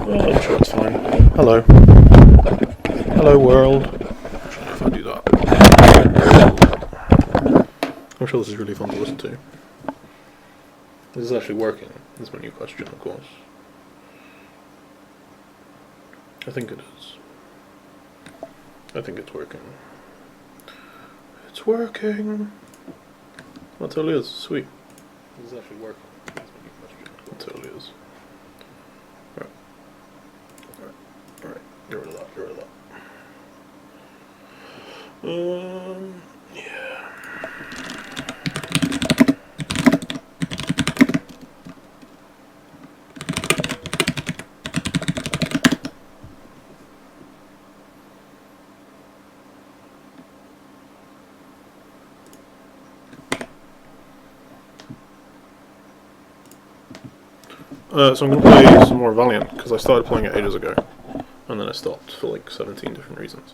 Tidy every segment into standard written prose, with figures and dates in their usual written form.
Well, I'm sure it's fine. Hello. Hello, world. Actually, if I do that. I'm sure this is really fun to listen to. This is actually working. That's my new question, of course. I think it is. I think it's working. It's working! That totally is. Sweet. This is actually working. That's my new question. It totally is. Alright. Alright. Get rid of that. Get rid of that. Yeah. So I'm going to play some more Valiant, because I started playing it ages ago, and then I stopped for like 17 different reasons.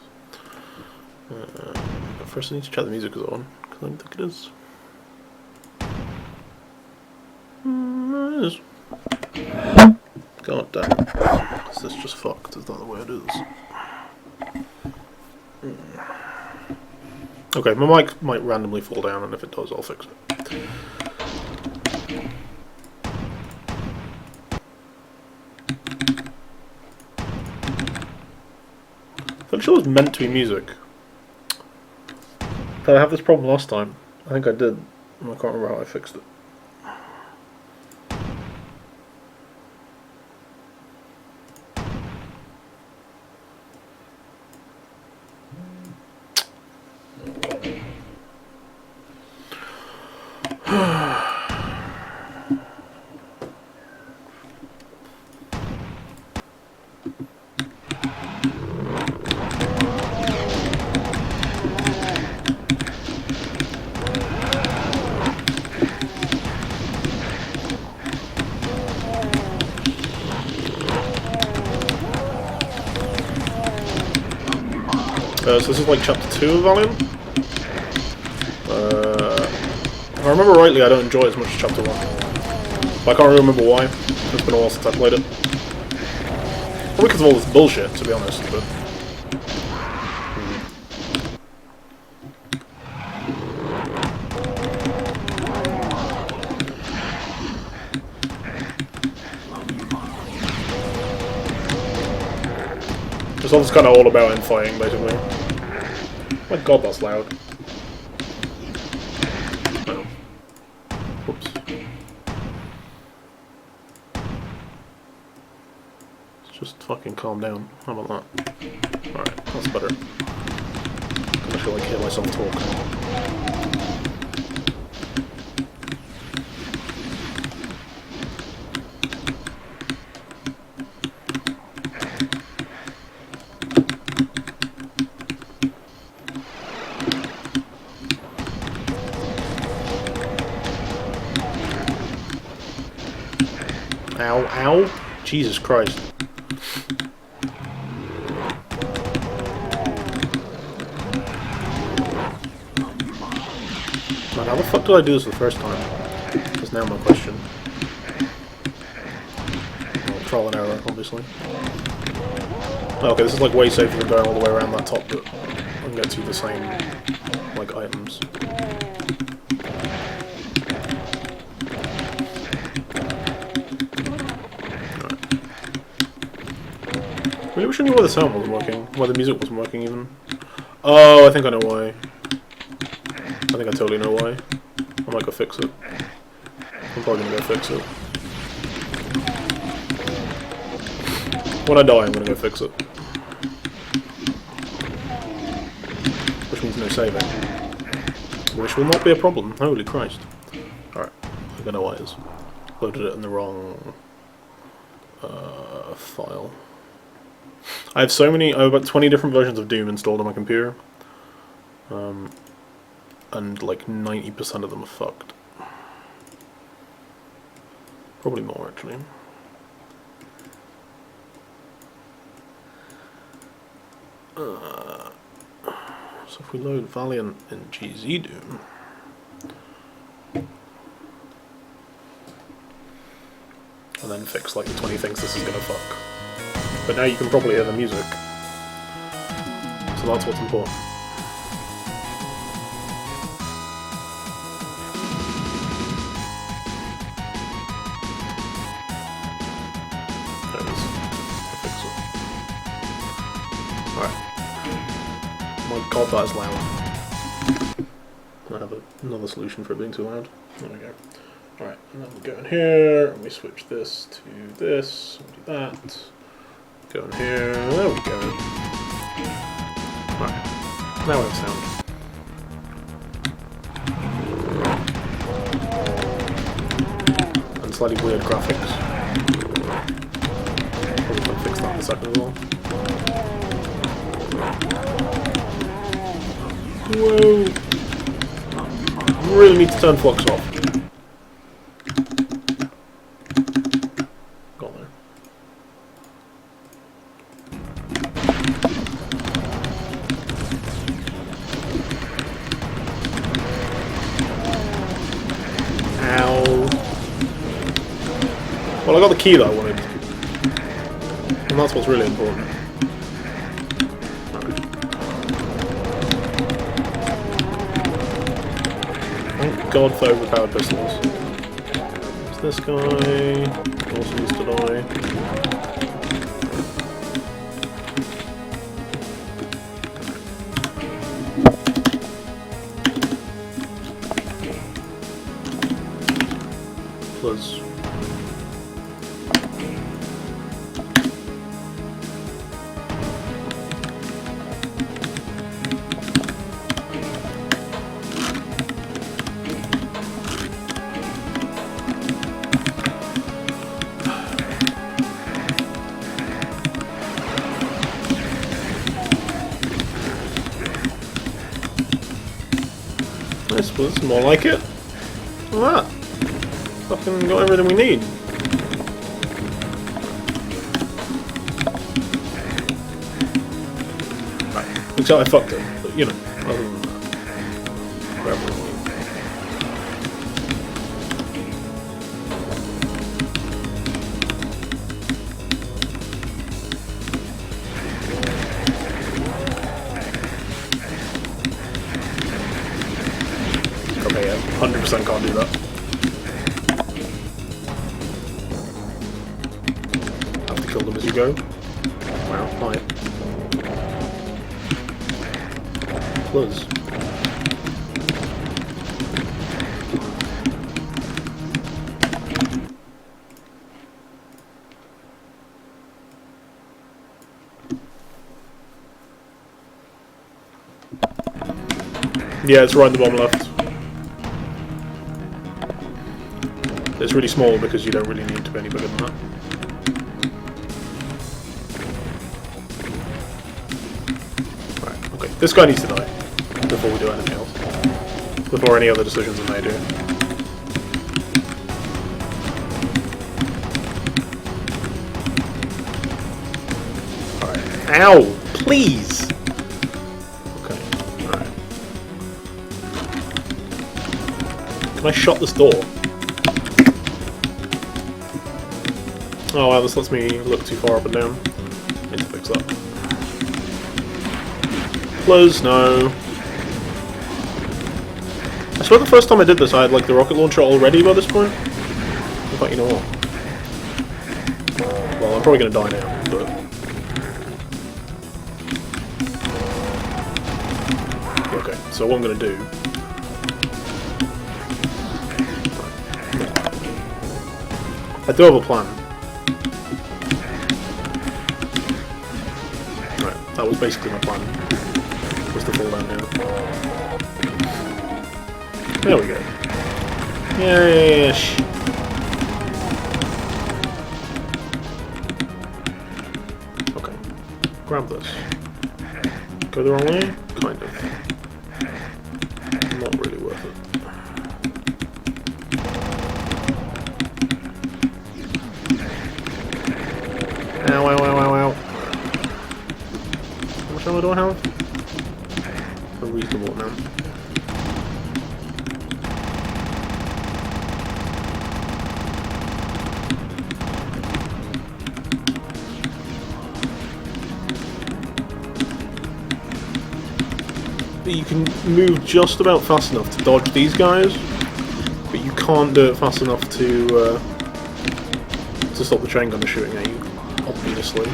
But first I need to check the music is on, because I don't think it is. It is. God damn it. Is this just fucked? Is that the way it is? Okay, my mic might randomly fall down, and if it does, I'll fix it. I'm sure it was meant to be music. Did I have this problem last time? I think I did. I can't remember how I fixed it. So this is like chapter 2 of Valiant. If I remember rightly, I don't enjoy it as much as chapter 1. But I can't really remember why. It's been a while since I played it. Probably because of all this bullshit, to be honest. But this one's kind of all about infighting, basically. My god, that's loud. Oh. Whoops. Let's just fucking calm down. How about that? Alright, that's better. I feel like hear myself talk. Ow, ow. Jesus Christ. Man, how the fuck did I do this the first time? That's now my question. Well, trial and error, obviously. Okay, this is like way safer than going all the way around that top bit. I can get to the same, like, items. I really wish I knew why the sound wasn't working. Why the music wasn't working, even. Oh, I think I know why. I think I totally know why. I might go fix it. I'm probably gonna go fix it. When I die, I'm gonna go fix it. Which means no saving. Which will not be a problem. Holy Christ. Alright, I think I know why it is. Loaded it in the wrong file. I have so many, I have about 20 different versions of Doom installed on my computer. And like 90% of them are fucked. Probably more, actually. So if we load Valiant in GZ Doom, and then fix like the 20 things this is gonna fuck. But now you can probably hear the music. So that's what's important. There it is. I fix it. Alright. My god, that is loud. I have another solution for it being too loud. There we go. Alright, and then we go in here, and we switch this to this, and do that. Go in here, there we go. Alright, now we have sound. And slightly weird graphics. Probably going to fix that in a second as well. Whoa! I really need to turn flux off. Got there. Ow. Well, I got the key that I wanted. And that's what's really important. Thank God for overpowered pistols. It's this guy. Also needs to die. Plus. This was more like it. Look at that. Fucking got everything we need. Right. Looks like I fucked it, but you know, other than that. Grab it. Okay, yeah, 100% can't do that. Have to kill them as you go. Wow, hi. Plus. Yeah, it's right in the bottom left. It's really small because you don't really need to be any bigger than that. Right, okay. This guy needs to die before we do anything else. Before any other decisions are made here. Alright. Ow! Please! Okay, alright. Can I shut this door? Oh wow, this lets me look too far up and down. Need to fix that. Close, no. I swear the first time I did this I had like the rocket launcher already by this point. In fact, you know what? Well, I'm probably gonna die now, but... Okay, so what I'm gonna do... I do have a plan. That was basically my plan, was to fall down here. There we go. Yes! Okay. Grab this. Go the wrong way? Kind of. Not really worth it. Ow, ow, ow, ow, ow. How much ammo do I have? A reasonable amount. you can move just about fast enough to dodge these guys, but you can't do it fast enough to stop the train gunner shooting at you, obviously.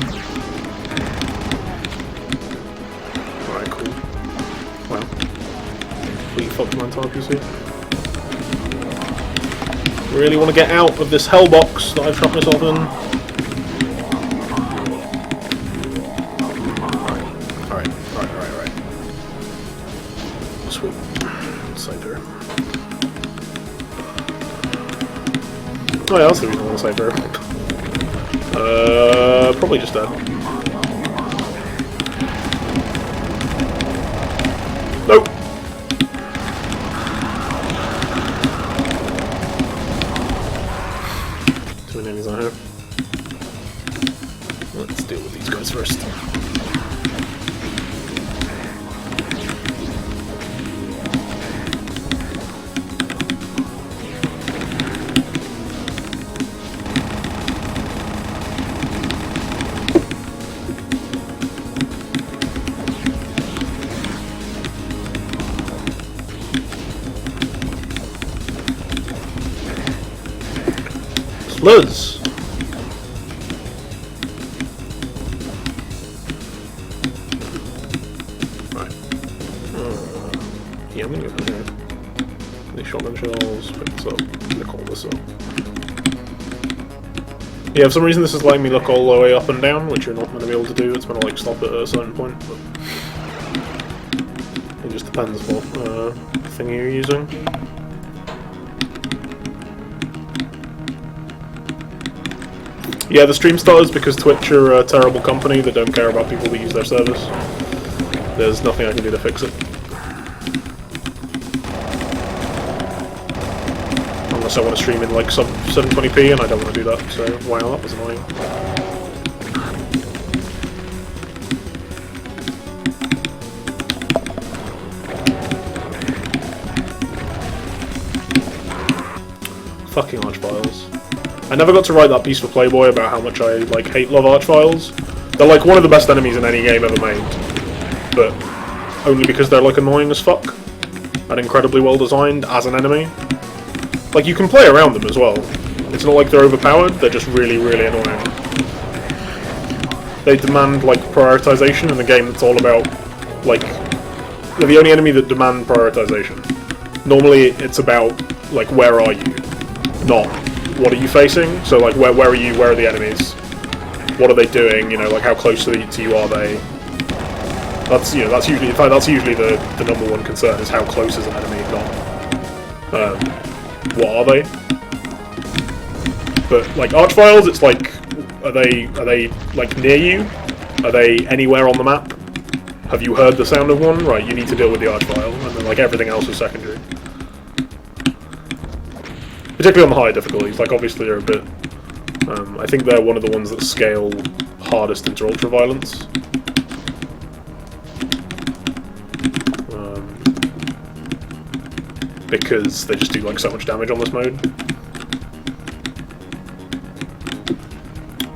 Alright, cool. Wow. Completely fucked my entire PC. Really want to get out of this hell box that I've trapped myself in. Alright. Sweet. Save her. Oh yeah, that's the reason I want to save her. Probably just dead. Nope. Too many enemies on here. Let's deal with these guys first. Liz! Right. Yeah, I'm gonna go from here. These shotgun shells, pick this up, pick all this up. Yeah, for some reason this is letting me look all the way up and down, which you're not going to be able to do. It's going to like stop at a certain point, but it just depends what thing you're using. Yeah, the stream stutters because Twitch are a terrible company that don't care about people that use their service. There's nothing I can do to fix it. Unless I want to stream in like sub 720p, and I don't want to do that, so wow, that was annoying. Fucking Archviles. I never got to write that piece for Playboy about how much I like love Archviles. They're like one of the best enemies in any game ever made, but only because they're like annoying as fuck and incredibly well designed as an enemy. Like you can play around them as well. It's not like they're overpowered. They're just really, really annoying. They demand like prioritization in a game that's all about like they're the only enemy that demand prioritization. Normally it's about like where are you, not what are you facing? So like where are you? Where are the enemies? What are they doing? You know, like how close to you are they? That's that's usually in fact that's usually the number one concern is how close is an enemy, not what are they? But like Archviles, it's like are they like near you? Are they anywhere on the map? Have you heard the sound of one? Right, you need to deal with the Archvile, and then like everything else is secondary. Particularly on the higher difficulties, like obviously they're a bit... I think they're one of the ones that scale hardest into ultra-violence. Because they just do like so much damage on this mode.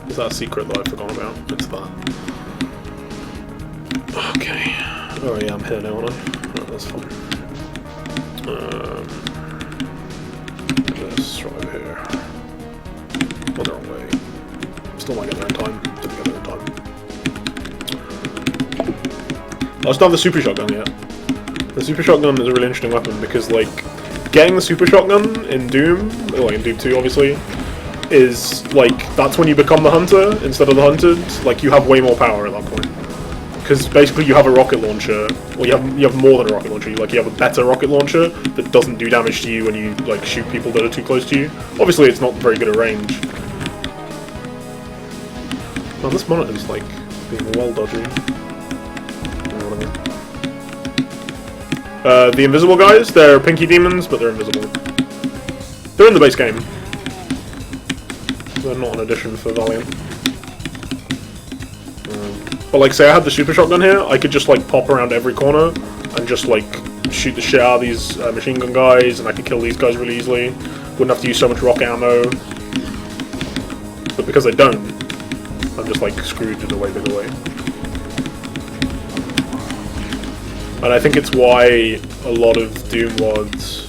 Is that a secret that I forgot about? It's that. Okay. Oh yeah, I'm here now, aren't I? Oh, that's fine. This right over here. Oh, the wrong way. Still might get there in time. Didn't get there in time. I just don't have the super shotgun yet. The super shotgun is a really interesting weapon because, like, getting the super shotgun in Doom, like in Doom 2 obviously, is, like, that's when you become the hunter instead of the hunted. Like, you have way more power at that point. Because basically you have a rocket launcher, well you have more than a rocket launcher, you have a better rocket launcher that doesn't do damage to you when you like shoot people that are too close to you. Obviously it's not very good at range. Well, this monitor's like being well dodgy. The invisible guys, they're pinky demons, but they're invisible. They're in the base game. They're not an addition for Valiant. But like, say I had the super shotgun here, I could just like pop around every corner and just like shoot the shit out of these machine gun guys, and I could kill these guys really easily. Wouldn't have to use so much rocket ammo. But because I don't, I'm just like screwed in a way bigger way. And I think it's why a lot of Doom mods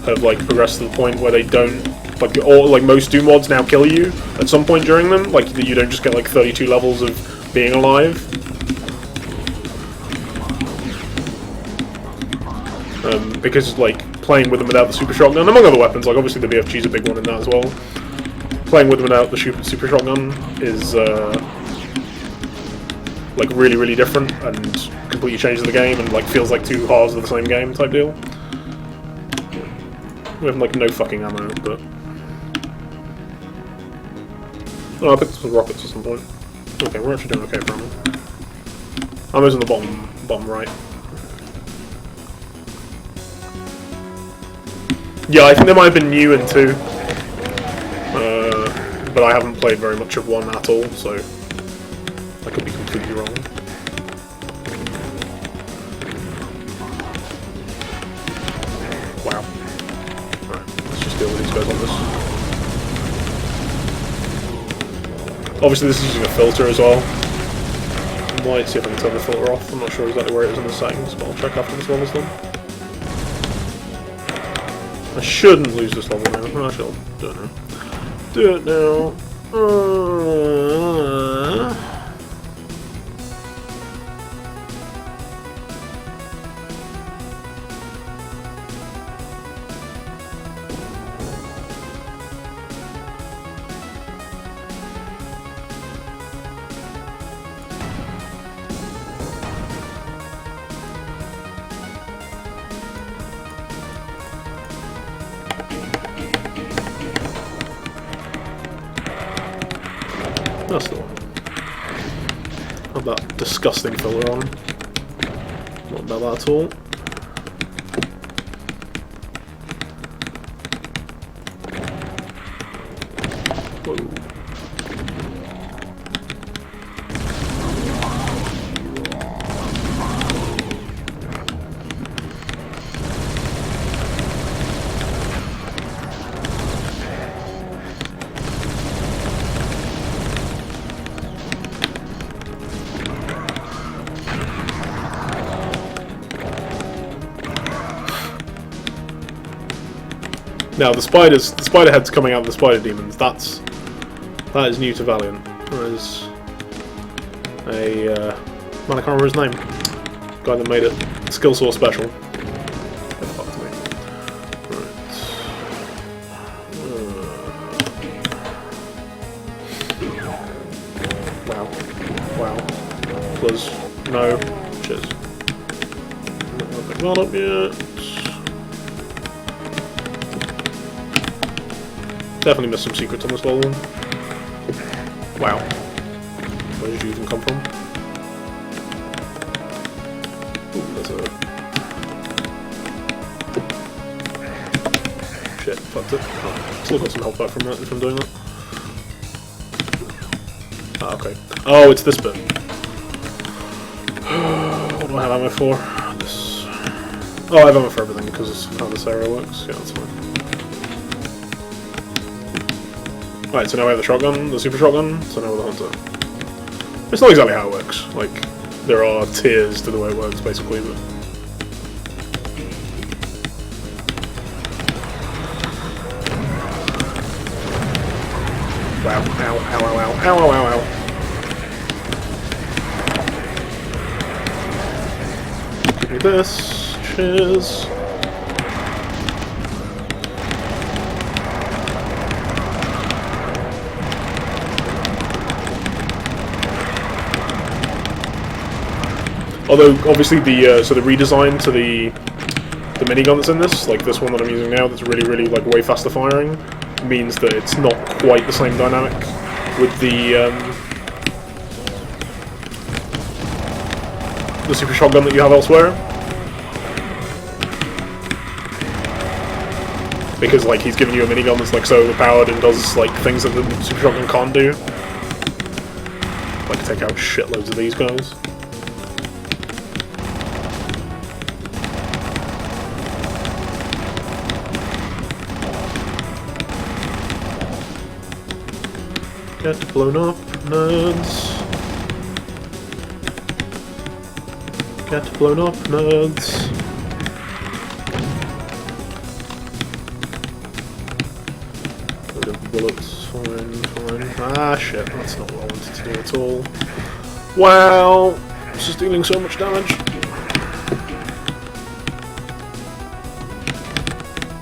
have like progressed to the point where they don't like most Doom mods now kill you at some point during them. Like you don't just get like 32 levels of being alive. Because like playing with them without the super shotgun, among other weapons, like obviously the BFG is a big one in that as well. Playing with them without the super shotgun is like really different and completely changes the game and like feels like two halves of the same game type deal. We have like no fucking ammo, but I picked up some rockets at some point. Okay, we're actually doing okay for ammo. Ammo's in the bottom right. Yeah, I think they might have been new in 2, but I haven't played very much of 1 at all, so I could be completely wrong. Wow. Alright, let's just deal with these guys on this. Obviously this is using a filter as well. I might see if I can turn the filter off. I'm not sure exactly where it is in the settings, but I'll check after this level's done. I shouldn't lose this level now. Actually, I'll do it now. Do it now. That's the one. Have that disgusting filler on. Not about that at all. Whoa. Now the spider heads coming out of the spider demons. That is new to Valiant. That is a man, I can't remember his name. Guy that made it skill source special. Get fucked me. Right. Wow. Close. No. Cheers. Not pick that up yet. Definitely missed some secrets on this level. Wow. Where did you even come from? Ooh, there's a... Shit, fucked it. Oh, still got some health back from that if I'm doing that. Ah, okay. Oh, it's this bit. What do I have ammo for? This... Oh, I have ammo for everything because it's how this area works. Yeah, that's fine. Right, so now we have the shotgun, the super shotgun, so now we're the hunter. It's not exactly how it works, like, there are tiers to the way it works, basically, but... Wow, ow, ow, ow, ow, ow, ow, ow, ow. Give me this, cheers. Although, obviously, the redesign to the minigun that's in this, like this one that I'm using now, that's really like way faster firing, means that it's not quite the same dynamic with the super shotgun that you have elsewhere. Because like he's giving you a minigun that's like so overpowered and does like things that the super shotgun can't do. Like take out shitloads of these guys. Get blown up, nerds. Get blown up, nerds. Load of bullets, fine, fine. Ah, shit, that's not what I wanted to do at all. Wow, this is dealing so much damage.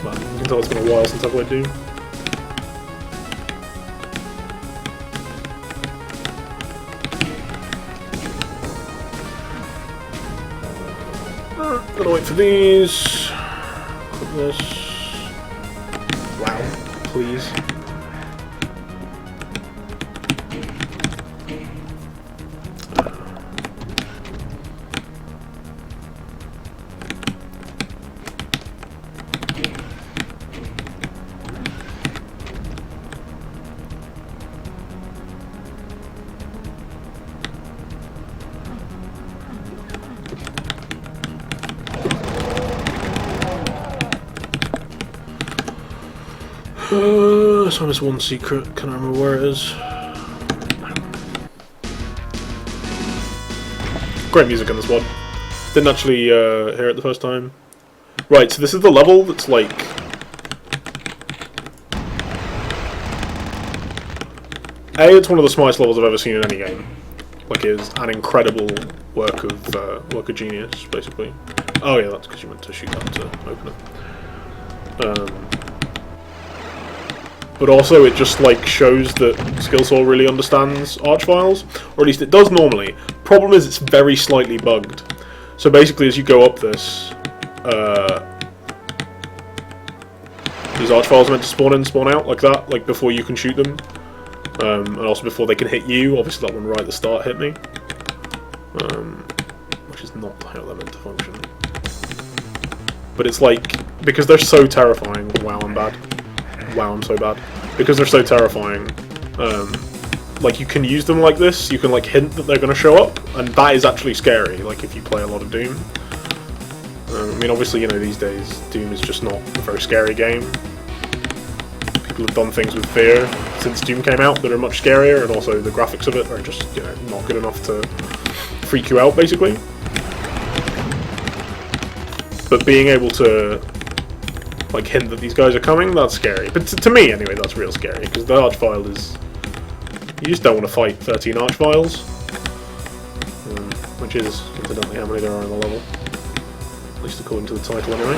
Man, you can tell it's been a while since I've played Doom. Gotta wait for these. Put this. Wow, please. So there's one secret, can't remember where it is. Great music in this one. Didn't actually hear it the first time. Right, so this is the level that's like... it's one of the smartest levels I've ever seen in any game. Like, it is an incredible work of genius, basically. Oh yeah, that's because you meant to shoot that to open it. But also it just like shows that Skillsaw really understands Archviles, or at least it does normally. Problem is it's very slightly bugged. So basically as you go up this, these Archviles are meant to spawn in and spawn out like that, like before you can shoot them. And also before they can hit you. Obviously that one right at the start hit me. Which is not how they're meant to function. But it's like, because they're so terrifying, wow I'm bad. Wow, I'm so bad. Because they're so terrifying, like you can use them like this, you can like hint that they're going to show up, and that is actually scary, like if you play a lot of Doom. I mean obviously, you know, these days Doom is just not a very scary game. People have done things with fear since Doom came out that are much scarier, and also the graphics of it are just, you know, not good enough to freak you out, basically. But being able to like hint that these guys are coming, that's scary. But to me, anyway, that's real scary, because the Archvile is... You just don't want to fight 13 Archviles. Which is, incidentally, how many there are in the level. At least according to the title, anyway.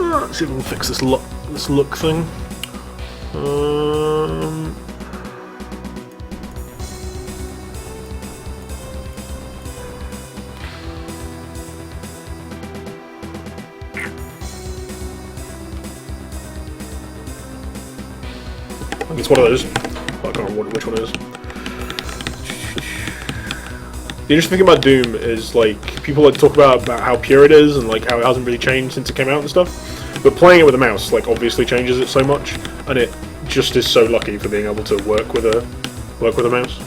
Let's see if we can fix this look thing. It's one of those. I can't remember which one it is. The interesting thing about Doom is, like, people like to talk about how pure it is and like how it hasn't really changed since it came out and stuff. But playing it with a mouse, like, obviously changes it so much, and it just is so lucky for being able to work with a mouse.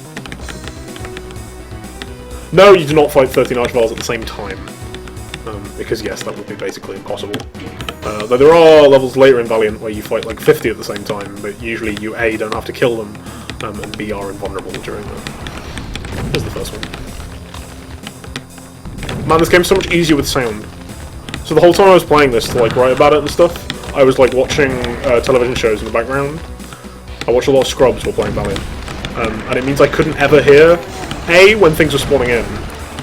No, you do not fight 13 Archviles at the same time, because yes, that would be basically impossible. Though there are levels later in Valiant where you fight like 50 at the same time, but usually you A, don't have to kill them, and B, are invulnerable during that. Here's the first one. Man, this game's so much easier with sound. So the whole time I was playing this to like write about it and stuff, I was like watching television shows in the background. I watched a lot of Scrubs while playing Valiant. And it means I couldn't ever hear, A, when things were spawning in,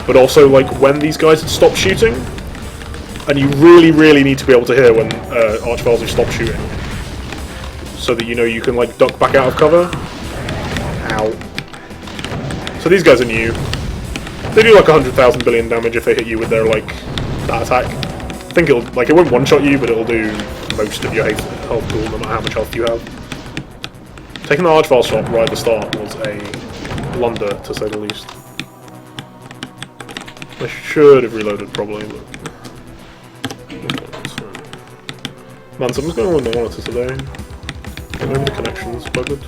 but also like when these guys had stopped shooting. And you really, really need to be able to hear when Archviles have stopped shooting, so that you know you can like duck back out of cover. Ow. So these guys are new. They do like 100,000 billion damage if they hit you with their like that attack. I think it'll like it won't one-shot you, but it'll do most of your health pool, no matter how much health you have. Taking the Archvile shot right at the start was a blunder, to say the least. I should have reloaded probably, but. Man, something's going on with the monitor today. Maybe the connection's bugged.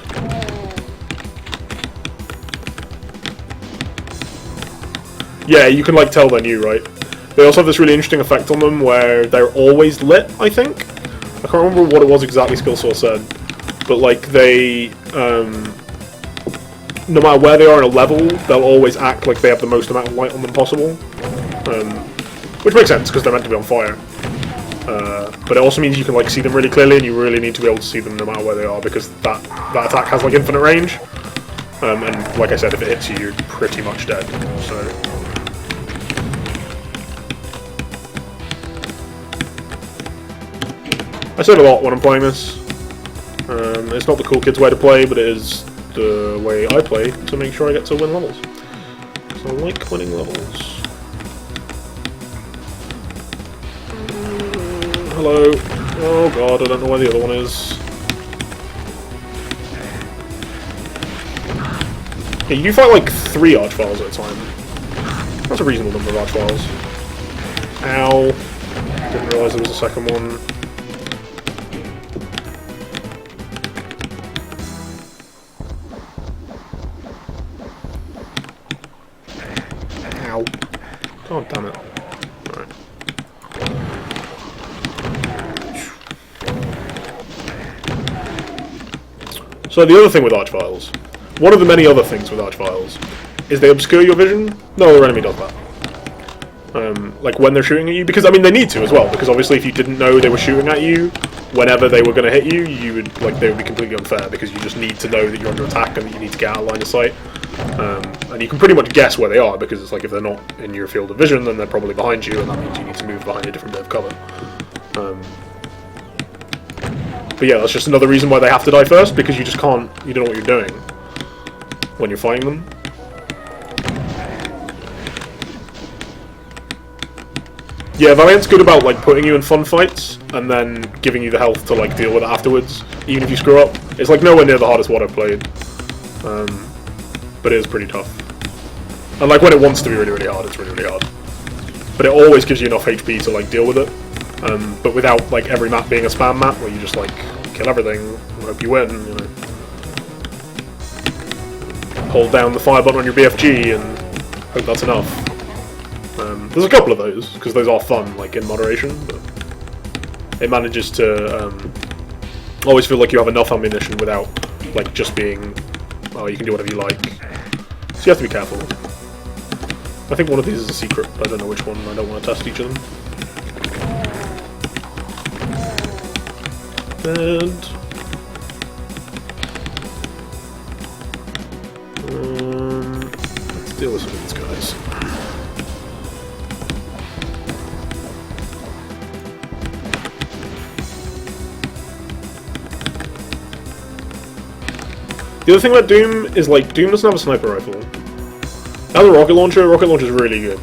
Yeah, you can like tell they're new, right? They also have this really interesting effect on them where they're always lit, I think. I can't remember what it was exactly Skillsaw said, but like they no matter where they are in a level, they'll always act like they have the most amount of light on them possible. Which makes sense, because they're meant to be on fire. But it also means you can like see them really clearly, and you really need to be able to see them no matter where they are, because that attack has like infinite range. And like I said, if it hits you, you're pretty much dead. So I save a lot when I'm playing this. It's not the cool kids way to play, but it is the way I play to make sure I get to win levels. So I like winning levels. Hello. Oh god, I don't know where the other one is. Yeah, you fight like 3 archfiles at a time. That's a reasonable number of archfiles. Ow. Didn't realise there was a second one. Ow. God damn it. Alright. So the other thing with archviles, one of the many other things with archviles, is they obscure your vision. No other enemy does that. Like when they're shooting at you, because I mean they need to as well, because obviously if you didn't know they were shooting at you whenever they were going to hit you, you would they would be completely unfair, because you just need to know that you're under attack and that you need to get out of line of sight. And you can pretty much guess where they are, because it's like if they're not in your field of vision, then they're probably behind you, and that means you need to move behind a different bit of cover. But yeah, that's just another reason why they have to die first, because you just can't, you don't know what you're doing when you're fighting them. Yeah, Valiant's good about like putting you in fun fights and then giving you the health to like deal with it afterwards, even if you screw up. It's like nowhere near the hardest one I've played, but it is pretty tough. And like when it wants to be really, really hard, it's really, really hard. But it always gives you enough HP to like deal with it, but without like every map being a spam map where you just like kill everything and hope you win. You know, hold down the fire button on your BFG and hope that's enough. There's a couple of those, because those are fun, like, in moderation, but it manages to always feel like you have enough ammunition without, like, just being, oh, you can do whatever you like. So you have to be careful. I think one of these is a secret, but I don't know which one, I don't want to test each of them. And let's deal with some of these guys. The other thing about Doom is, like, Doom doesn't have a sniper rifle. It has a rocket launcher. Rocket launcher is really good.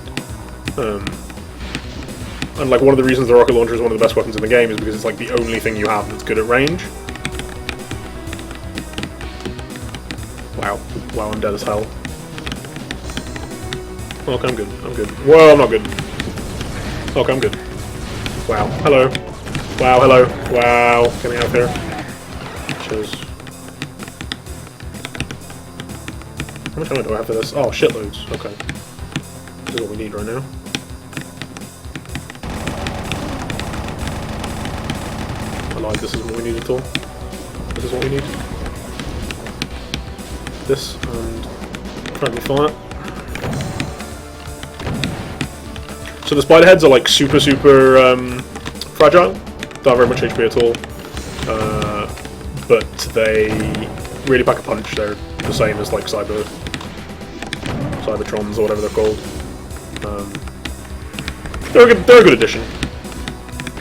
And, like, one of the reasons the rocket launcher is one of the best weapons in the game is because it's, like, the only thing you have that's good at range. Wow. Wow, I'm dead as hell. Okay, I'm good. I'm good. Whoa, I'm not good. Okay, I'm good. Wow. Hello. Wow, hello. Wow. Get me out of here. Cheers. How much ammo do I have for this? Oh, shitloads. Okay. This is what we need right now. I lied, this isn't what we need at all. This is what we need. This, and friendly fire. So the spider heads are like super fragile. Don't have very much HP at all. But they really pack a punch. They're the same as like Cybertrons or whatever they're called. They're a good addition.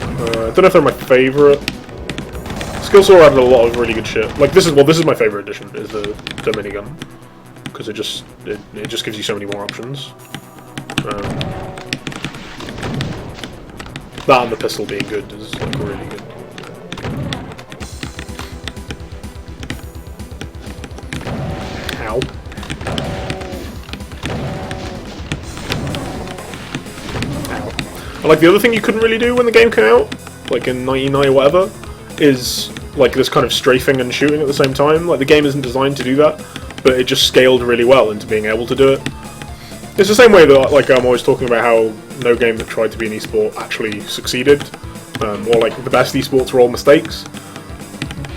I don't know if they're my favourite. Skill Saw added a lot of really good shit. Like this is my favourite addition, is the minigun, because it just gives you so many more options. That and the pistol being good is like really good. Ow. And like the other thing you couldn't really do when the game came out, like in 99 or whatever, is like this kind of strafing and shooting at the same time. Like the game isn't designed to do that, but it just scaled really well into being able to do it. It's the same way that like I'm always talking about how no game that tried to be an esport actually succeeded, or like the best esports were all mistakes.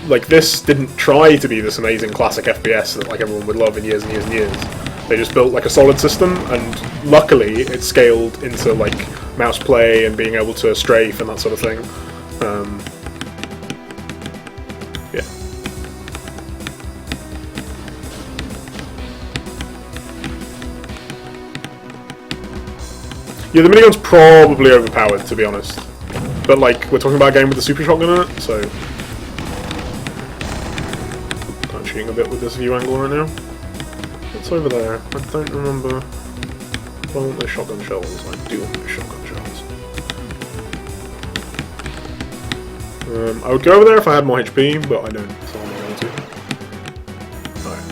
like this didn't try to be this amazing classic FPS that like everyone would love in years and years and years. They just built like a solid system, and luckily it scaled into like mouse play and being able to strafe and that sort of thing. Yeah. Yeah, the minigun's probably overpowered, to be honest. But like, we're talking about a game with a super shotgun in it, so I'm shooting a bit with this view angle right now. What's over there? I don't remember. I want those shotgun shells. I do want those shotgun shells. I would go over there if I had more HP, but I don't, so I'm not going to. Alright.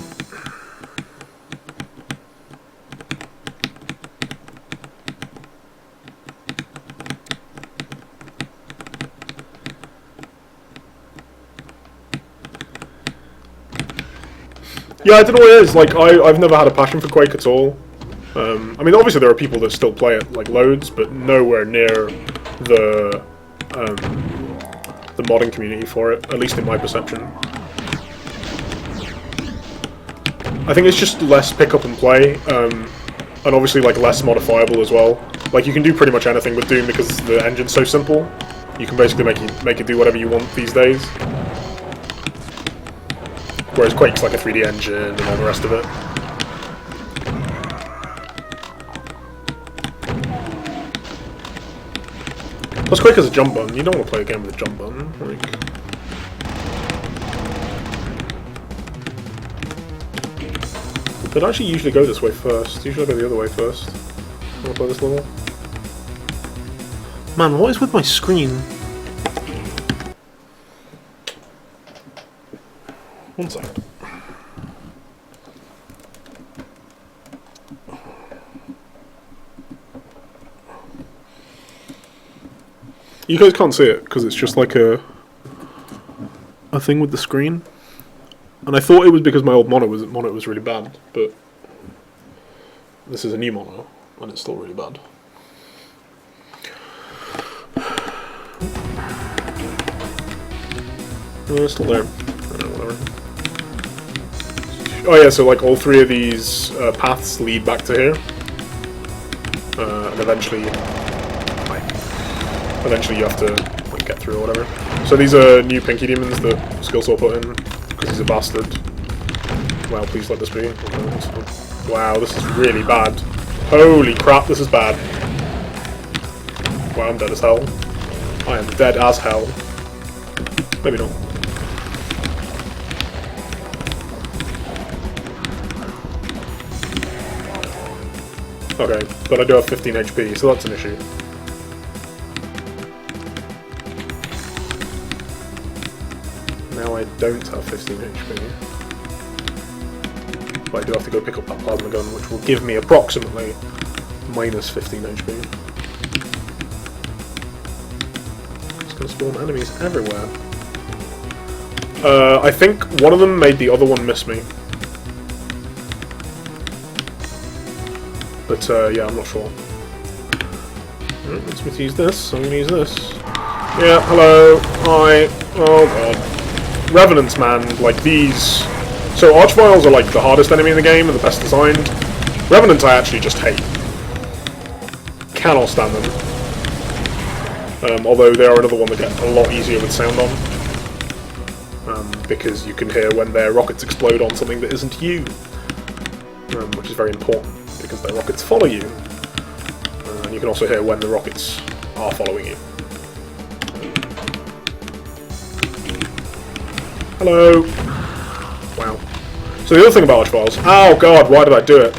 Yeah, I don't know what it is. Like, I've never had a passion for Quake at all. I mean, obviously there are people that still play it, like, loads, but nowhere near the modding community for it, at least in my perception. I think it's just less pick up and play, and obviously, like, less modifiable as well. Like, you can do pretty much anything with Doom because the engine's so simple. You can basically make it do whatever you want these days. Whereas Quake's like a 3D engine and all the rest of it. Plus Quake has a jump button. You don't want to play a game with a jump button. Like, but I actually usually go this way first. Usually I go the other way first. I want to play this level. Man, what is with my screen? One second. You guys can't see it because it's just like a thing with the screen, and I thought it was because my old monitor was really bad, but this is a new monitor and it's still really bad. Oh, it's still there. Whatever. Oh yeah, so like all three of these paths lead back to here, and eventually you have to like get through or whatever. So these are new Pinky Demons that Skillsaw put in because he's a bastard. Wow, please let this be. Wow, this is really bad. Holy crap, this is bad. Wow, I'm dead as hell. I am dead as hell. Maybe not. Okay, but I do have 15 HP, so that's an issue. Now I don't have 15 HP. But I do have to go pick up that plasma gun, which will give me approximately minus 15 HP. It's going to spawn enemies everywhere. I think one of them made the other one miss me. But yeah, I'm not sure. Right, let's use this. I'm going to use this. Yeah, hello. Hi. Oh god. Revenants, man. Like these. So Archviles are like the hardest enemy in the game and the best designed. Revenants I actually just hate. Cannot stand them. Although they are another one that get a lot easier with sound on. Because you can hear when their rockets explode on something that isn't you. Which is very important. Because their rockets follow you. And you can also hear when the rockets are following you. Hello! Wow. So the other thing about Archviles... Oh god, why did I do it?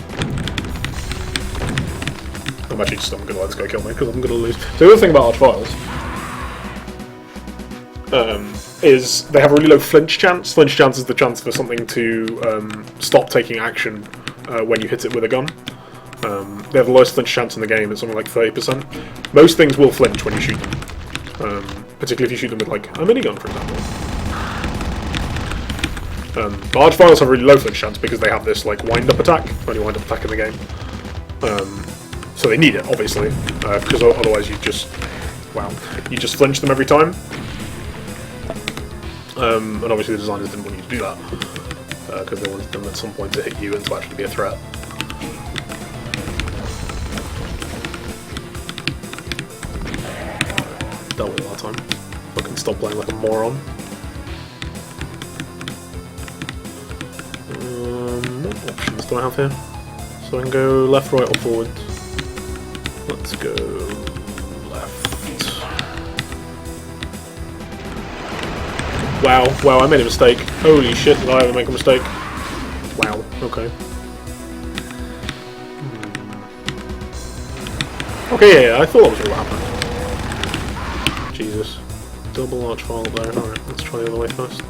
I'm gonna let this guy kill me, because I'm gonna lose. So the other thing about Archviles... is they have a really low flinch chance. Flinch chance is the chance for something to stop taking action when you hit it with a gun. They have the lowest flinch chance in the game, it's something like 30%. Most things will flinch when you shoot them. Particularly if you shoot them with like a minigun, for example. But Archviles have a really low flinch chance because they have this like wind-up attack, only wind-up attack in the game. So they need it, obviously, because otherwise you just flinch them every time. And obviously the designers didn't want you to do that, because they wanted them at some point to hit you and to actually be a threat. Dealt with it that time. Fucking stop playing like a moron. What options do I have here? So I can go left, right, or forward. Let's go left. Wow, I made a mistake. Holy shit, did I ever make a mistake? Wow, okay. Okay, yeah, I thought that was what happened. Jesus. Double arch file there. Alright, let's try the other way first.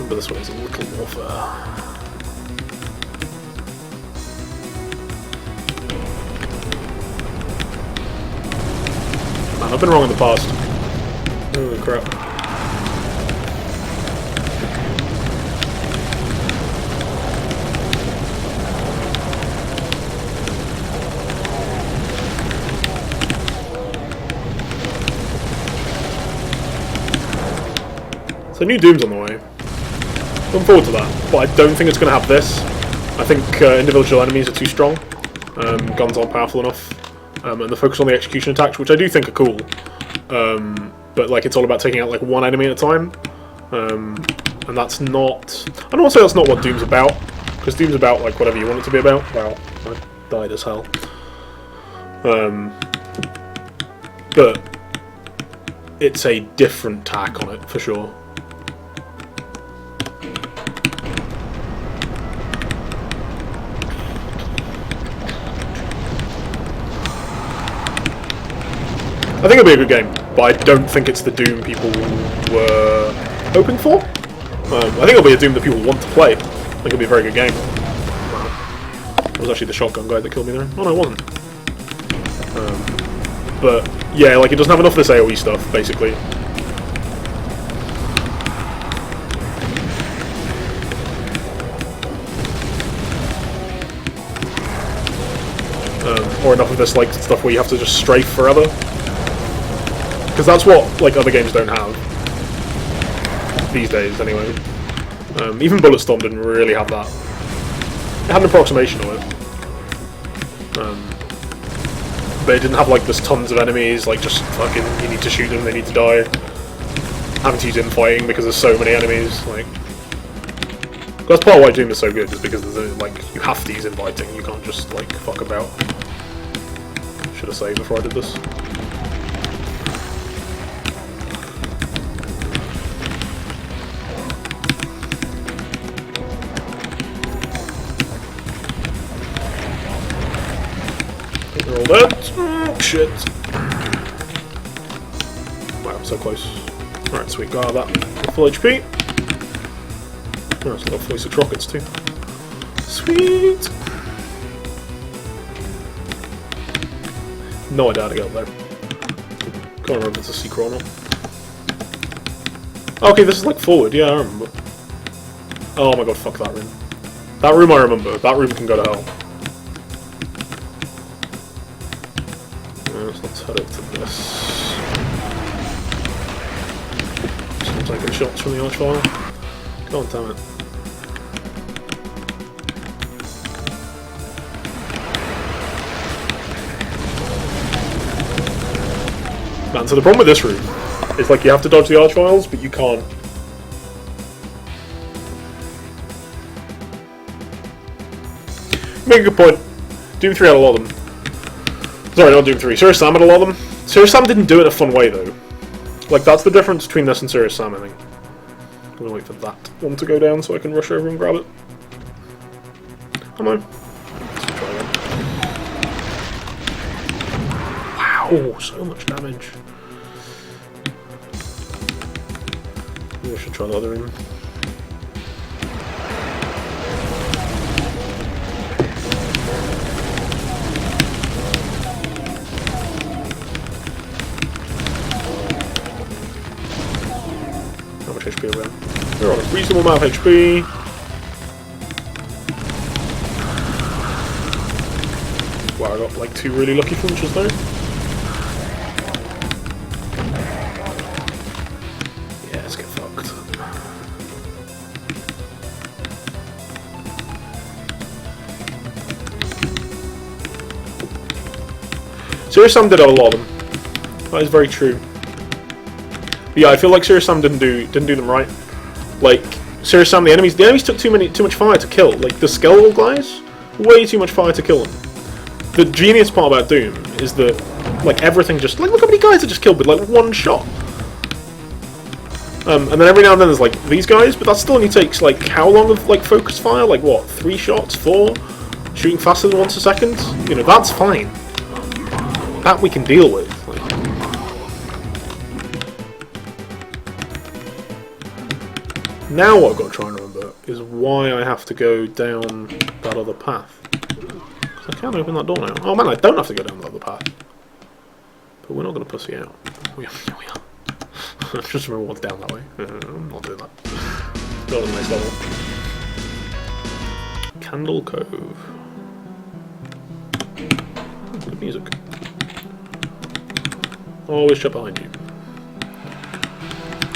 But this way is a little more fair. Man, I've been wrong in the past. Holy crap. So new Doom's on the way. Looking forward to that, but I don't think it's going to have this. I think individual enemies are too strong. Guns aren't powerful enough. And the focus on the execution attacks, which I do think are cool. But like it's all about taking out like one enemy at a time. And that's not... I don't want to say that's not what Doom's about, because Doom's about like whatever you want it to be about. Wow, I died as hell. But it's a different tack on it, for sure. I think it'll be a good game, but I don't think it's the Doom people were hoping for. I think it'll be a Doom that people want to play. I think it'll be a very good game. It was actually the shotgun guy that killed me there. Oh no, it wasn't. But yeah, like it doesn't have enough of this AoE stuff, basically. Or enough of this like stuff where you have to just strafe forever. Because that's what like other games don't have these days, anyway. Even Bulletstorm didn't really have that. It had an approximation of it, but it didn't have like there's tons of enemies. Like just fucking you need to shoot them, they need to die. Having to use infighting because there's so many enemies. Like that's part of why Doom is so good, is because there's like you have to use infighting. You can't just like fuck about. Should have saved before I did this. Roll that. Oh, shit. Wow, I'm so close. Alright, sweet, got that. Full HP. Oh, it's got 46 rockets too. Sweet! No idea how to get up there. Can't remember if it's a secret or not. Okay, this is like forward, yeah, I remember. Oh my god, fuck that room. That room I remember. That room can go to hell. Let's head up to this. Still taking shots from the Archfire. God damn it. Man, so the problem with this room is like you have to dodge the Archviles, but you can't. You make a good point. Doom 3 had a lot of them. Sorry, not Doom 3. Serious Sam had a lot of them. Serious Sam didn't do it in a fun way, though. Like, that's the difference between this and Serious Sam, I think. I'm gonna wait for that one to go down so I can rush over and grab it. Oh no. Let's try again. Wow, so much damage. Maybe I should try the other room. HP around. We're on a reasonable amount of HP. Wow, I got like 2 really lucky punches there. Serious Sam did a lot of them. That is very true. But yeah, I feel like Serious Sam didn't do them right. Like Serious Sam, the enemies took too much fire to kill. Like the skeletal guys, way too much fire to kill them. The genius part about Doom is that like everything just like look how many guys are just killed with like one shot. And then every now and then there's like these guys, but that still only takes like how long of like focus fire? Like what? 3 shots? 4? Shooting faster than once a second? You know, that's fine. That we can deal with. Like. Now what I've got to try and remember is why I have to go down that other path. Because I can't open that door now. Oh man, I don't have to go down that other path. But we're not going to pussy out. We are. Just remember what's down that way. I'm not doing that. That was a nice level. Candle Cove. Good music. Always shut behind you.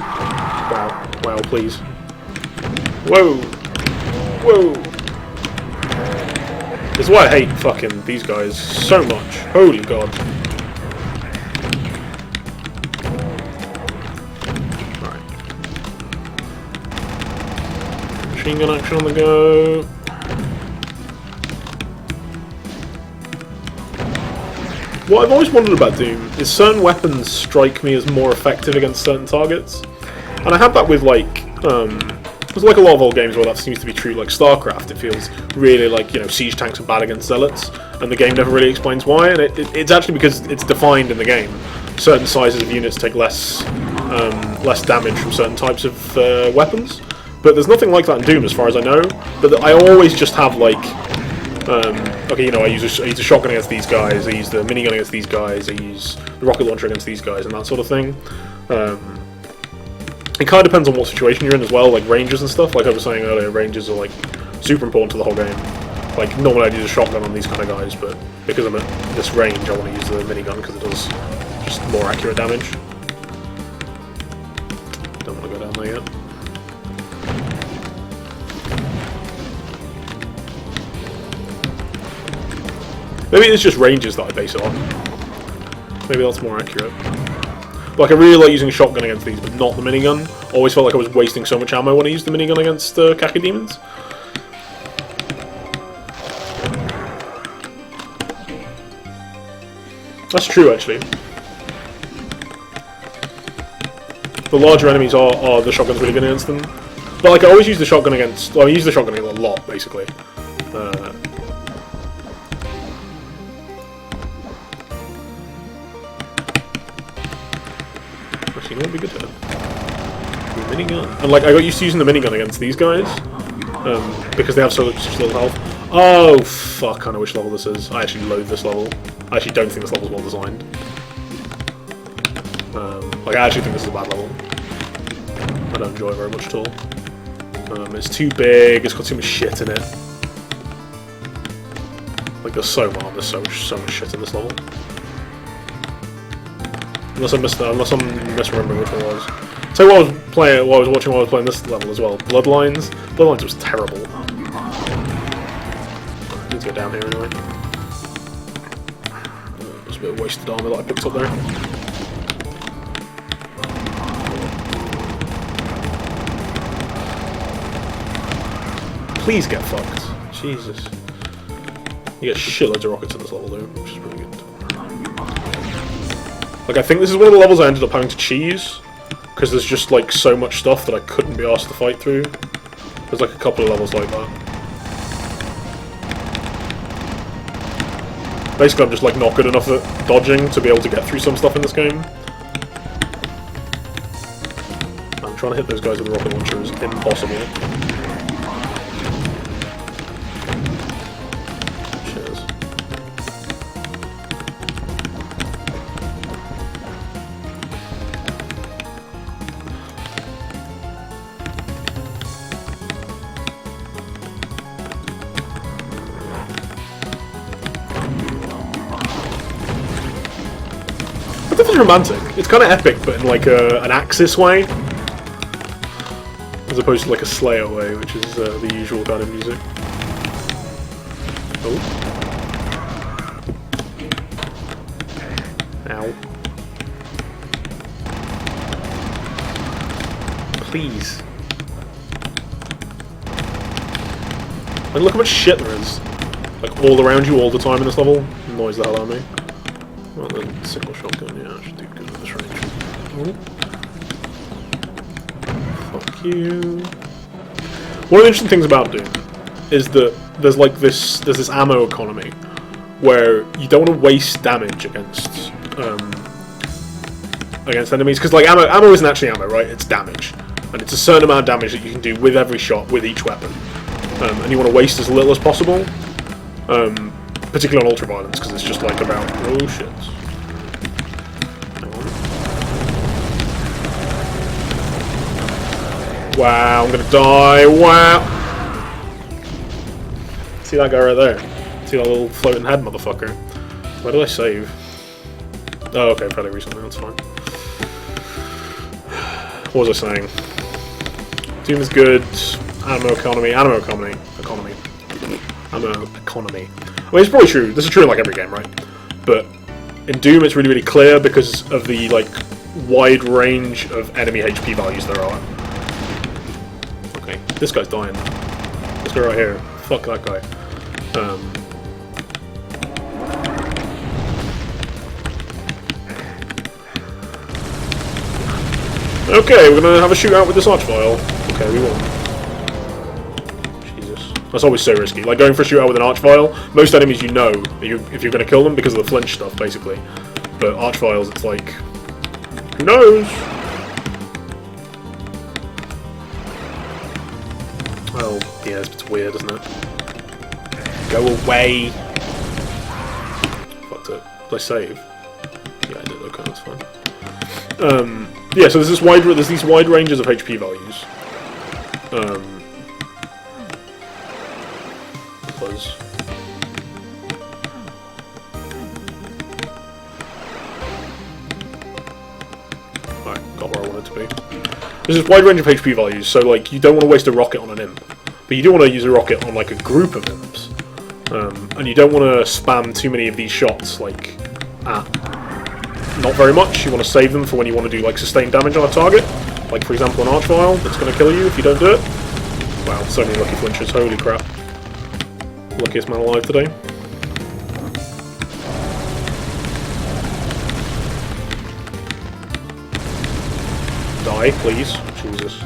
Wow. Wow, please. Whoa! Whoa! This is why I hate fucking these guys so much. Holy god. Machine gun action on the go. What I've always wondered about Doom is certain weapons strike me as more effective against certain targets. And I had that with like, there's like a lot of old games where that seems to be true, like StarCraft. It feels really like, you know, siege tanks are bad against zealots, and the game never really explains why, and it's actually because it's defined in the game. Certain sizes of units take less damage from certain types of weapons. But there's nothing like that in Doom, as far as I know. But I always just have like, okay, you know, I use a shotgun against these guys, I use the minigun against these guys, I use the rocket launcher against these guys, and that sort of thing. It kind of depends on what situation you're in as well, like ranges and stuff. Like I was saying earlier, ranges are like super important to the whole game. Like normally I'd use a shotgun on these kind of guys, but because I'm at this range, I want to use the minigun because it does just more accurate damage. Don't want to go down there yet. Maybe it's just ranges that I base it on. Maybe that's more accurate. Like, I really like using a shotgun against these, but not the minigun. Always felt like I was wasting so much ammo when I used the minigun against khaki demons. That's true, actually. The larger enemies are the shotguns really good against them. But, like, I always use the shotgun against... Well, I use the shotgun against a lot, basically. Actually, you know what would be good to have? The minigun. And, like, I got used to using the minigun against these guys. Because they have such little health. Oh, fuck, I know which level this is. I actually loathe this level. I actually don't think this level's well designed. Like, I actually think this is a bad level. I don't enjoy it very much at all. It's too big, it's got too much shit in it. Like, there's so much shit in this level. Unless I'm misremembering which one it was. Tell you what I was watching while I was playing this level as well. Bloodlines. Bloodlines was terrible. I need to go down here anyway. Just a bit of wasted armor that I picked up there. Please get fucked. Jesus. You get shitloads of rockets in this level though, which is really good. Like, I think this is one of the levels I ended up having to cheese, because there's just like so much stuff that I couldn't be asked to fight through. There's like a couple of levels like that. Basically I'm just like not good enough at dodging to be able to get through some stuff in this game. I'm trying to hit those guys with the rocket launcher is impossible. This is romantic. It's kind of epic, but in like an Axis way, as opposed to like a Slayer way, which is the usual kind of music. Oh. Ow. Please. Like, look how much shit there is. Like, all around you all the time in this level. Annoys the hell out of me. Well, then, single shotgun, yeah, I should do good at this range. Oh. Fuck you. One of the interesting things about Doom is that there's like there's this ammo economy where you don't want to waste damage against enemies, because like ammo isn't actually ammo, right? It's damage, and it's a certain amount of damage that you can do with every shot with each weapon, and you want to waste as little as possible, particularly on ultraviolence, because it's just like about oh shit. Wow, I'm gonna die. Wow. See that guy right there? See that little floating head motherfucker? Where did I save? Oh, okay, fairly recently, that's fine. What was I saying? Doom is good. Ammo economy. Ammo economy. I mean, it's probably true. This is true in like every game, right? But in Doom, it's really, really clear because of the like wide range of enemy HP values there are. Okay, this guy's dying. This guy right here. Fuck that guy. Okay, we're gonna have a shootout with this archvile. Okay, we won. Jesus. That's always so risky. Like going for a shootout with an archvile, most enemies you know if you're gonna kill them because of the flinch stuff, basically. But archviles, it's like, who knows? Well, yeah, it's weird, isn't it? Go away! Fucked it. Did I save? Yeah, I did. Okay, that's fine. Yeah, so there's these wide ranges of HP values. Because alright, got where I wanted to be. There's this wide range of HP values, so like you don't want to waste a rocket on an imp, but you do want to use a rocket on like a group of imps, and you don't want to spam too many of these shots like at not very much. You want to save them for when you want to do like sustained damage on a target, like for example an archvile that's going to kill you if you don't do it. Wow, so many lucky flinches, holy crap. Luckiest man alive today. Die, please. Jesus.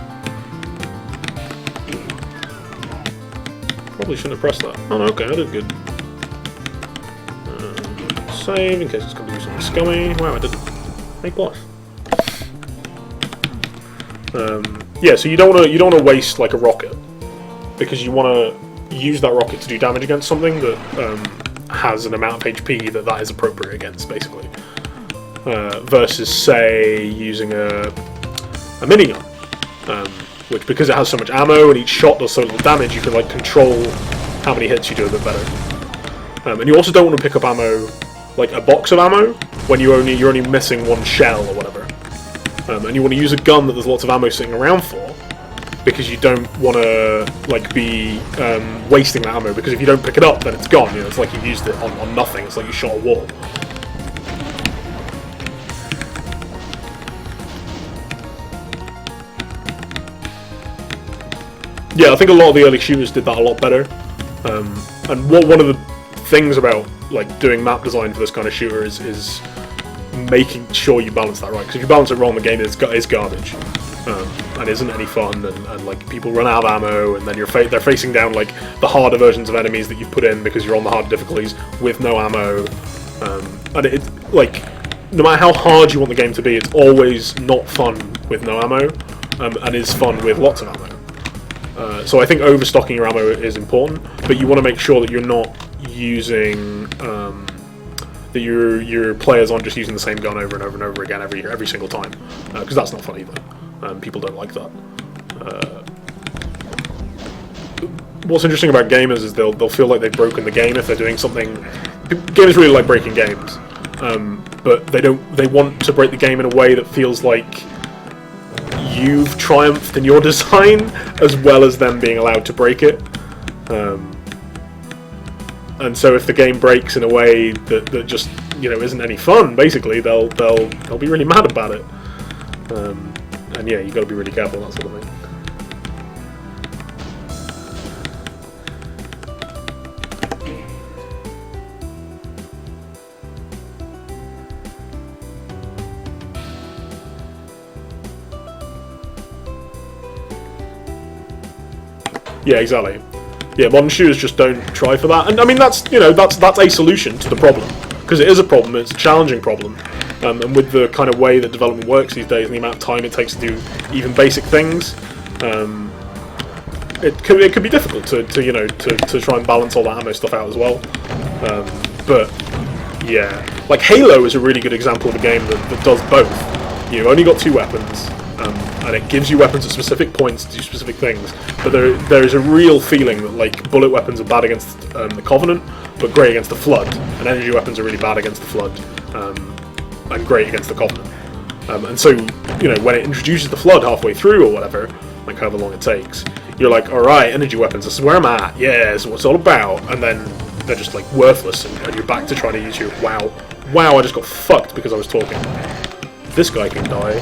Probably shouldn't have pressed that. Oh no, okay, I did good. Save in case it's going to do something scummy. Wow, I didn't. A plus. Yeah, so you don't want to waste like a rocket, because you want to use that rocket to do damage against something that has an amount of HP that is appropriate against, basically. Versus say using a minigun, which because it has so much ammo and each shot does so little damage, you can like control how many hits you do a bit better. And you also don't want to pick up ammo, like a box of ammo, when you're only missing one shell or whatever. And you want to use a gun that there's lots of ammo sitting around for, because you don't want to like be wasting that ammo, because if you don't pick it up then it's gone, you know, it's like you used it on nothing, it's like you shot a wall. Yeah, I think a lot of the early shooters did that a lot better. And one of the things about like doing map design for this kind of shooter is making sure you balance that right. Because if you balance it wrong, the game is garbage and isn't any fun. And like people run out of ammo, and then they're facing down like the harder versions of enemies that you've put in because you're on the hard difficulties with no ammo. And it's like no matter how hard you want the game to be, it's always not fun with no ammo, and is fun with lots of ammo. So I think overstocking your ammo is important, but you want to make sure that you're not using that your players aren't just using the same gun over and over and over again every single time, because that's not fun either. People don't like that. What's interesting about gamers is they'll feel like they've broken the game if they're doing something. Gamers really like breaking games, but they want to break the game in a way that feels like you've triumphed in your design, as well as them being allowed to break it. And so if the game breaks in a way that just you know, isn't any fun. Basically, they'll be really mad about it. And yeah, you got to be really careful that sort of thing. Yeah, exactly. Yeah, modern shooters just don't try for that, and I mean that's a solution to the problem, because it is a problem. It's a challenging problem, and with the kind of way that development works these days and the amount of time it takes to do even basic things, it could be difficult to try and balance all that ammo stuff out as well. But yeah, like Halo is a really good example of a game that does both. You've only got 2 weapons. And it gives you weapons at specific points to do specific things, but there is a real feeling that like bullet weapons are bad against the Covenant, but great against the Flood, and energy weapons are really bad against the Flood, and great against the Covenant. And so, you know, when it introduces the Flood halfway through or whatever, like however long it takes, you're like, alright, energy weapons, this is where I'm at, yeah, this is what it's all about, and then they're just like worthless, and you're back to trying to use your wow, I just got fucked because I was talking. This guy can die.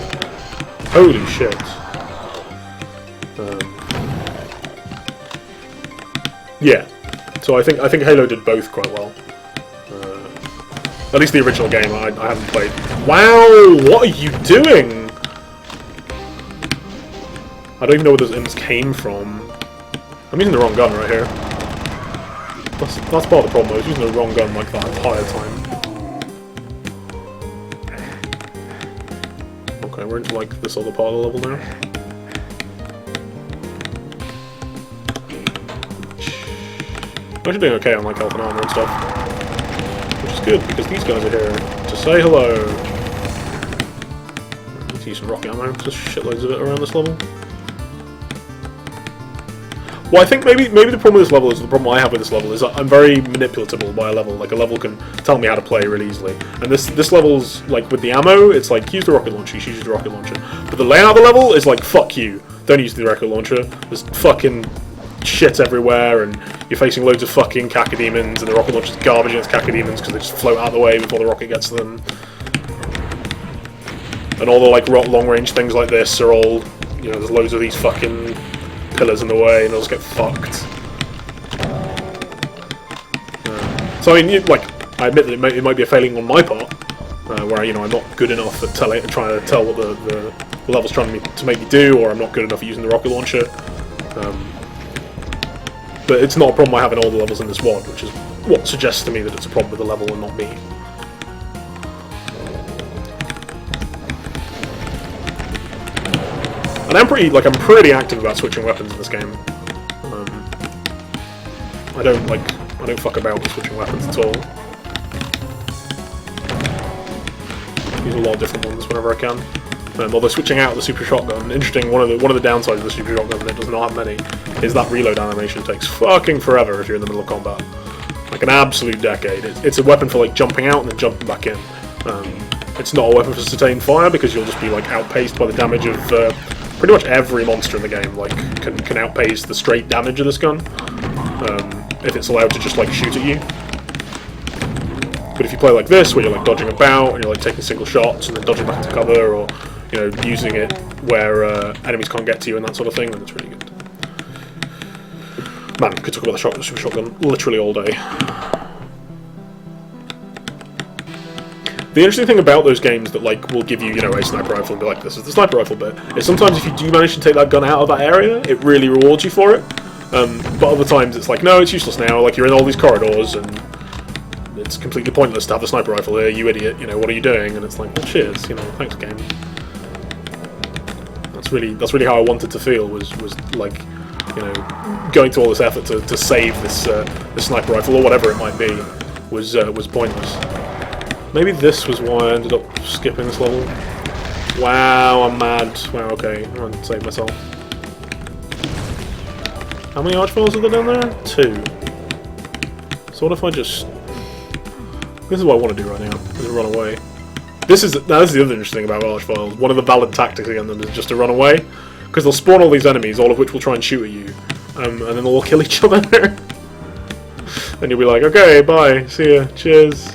Holy shit. Yeah. So I think Halo did both quite well. At least the original game I haven't played. Wow! What are you doing? I don't even know where those imps came from. I'm using the wrong gun right here. That's part of the problem. I was using the wrong gun like that entire time. Okay, we're into like this other part of the level now. I'm actually doing okay on like health and armor and stuff, which is good because these guys are here to say hello. Let's use some rocket ammo. There's shitloads of it around this level. Well, I think maybe the problem with this level is the problem I have with this level is that I'm very manipulatable by a level. Like a level can tell me how to play really easily. And this level's like with the ammo, it's like use the rocket launcher, you use the rocket launcher. But the layout of the level is like fuck you. Don't use the rocket launcher. There's fucking shit everywhere, and you're facing loads of fucking cacodemons, and the rocket launcher's garbage against cacodemons because they just float out of the way before the rocket gets to them. And all the like long range things like this are all, you know, there's loads of these fucking pillars in the way, and they'll just get fucked. So I mean, I admit that it might be a failing on my part, where I'm not good enough at trying to tell what the level's trying to make me do, or I'm not good enough at using the rocket launcher. But it's not a problem I have in all the levels in this one, which is what suggests to me that it's a problem with the level and not me. And I'm pretty active about switching weapons in this game. I don't fuck about with switching weapons at all. Use a lot of different ones whenever I can. Although switching out the super shotgun, interesting. One of the downsides of the super shotgun that it does not have many is that reload animation takes fucking forever if you're in the middle of combat, like an absolute decade. It's a weapon for like jumping out and then jumping back in. It's not a weapon for sustained fire because you'll just be like outpaced by the damage of pretty much every monster in the game. Like can outpace the straight damage of this gun if it's allowed to just like shoot at you. But if you play like this, where you're like dodging about and you're like taking single shots and then dodging back into cover, or using it where enemies can't get to you and that sort of thing, then it's really good. Man, could talk about the super shotgun literally all day. The interesting thing about those games that like will give you, a sniper rifle and be like, this is the sniper rifle bit, is sometimes if you do manage to take that gun out of that area, it really rewards you for it. But other times it's like, no, it's useless now. Like you're in all these corridors and it's completely pointless to have the sniper rifle here, you idiot. What are you doing? And it's like, well, cheers. Thanks, game. That's really how I wanted to feel. Was like, going to all this effort to save this sniper rifle or whatever it might be was pointless. Maybe this was why I ended up skipping this level. Wow, I'm mad. Wow, okay, I'm going to save myself. How many archviles are there down there? 2. So what if I just... This is what I want to do right now, is run away. This is the other interesting thing about archviles. One of the valid tactics against them is just to run away, because they'll spawn all these enemies, all of which will try and shoot at you, and then they'll all kill each other. And you'll be like, okay, bye, see ya, cheers.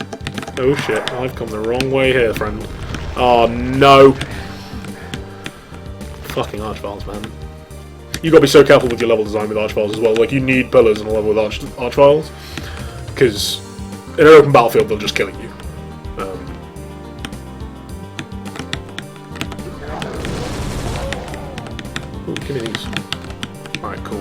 Oh shit, I've come the wrong way here, friend. Oh no! Fucking archviles, man. You gotta be so careful with your level design with archviles as well. Like, you need pillars in a level with archviles, because in an open battlefield they'll just kill you. Ooh, give me these. Alright, cool.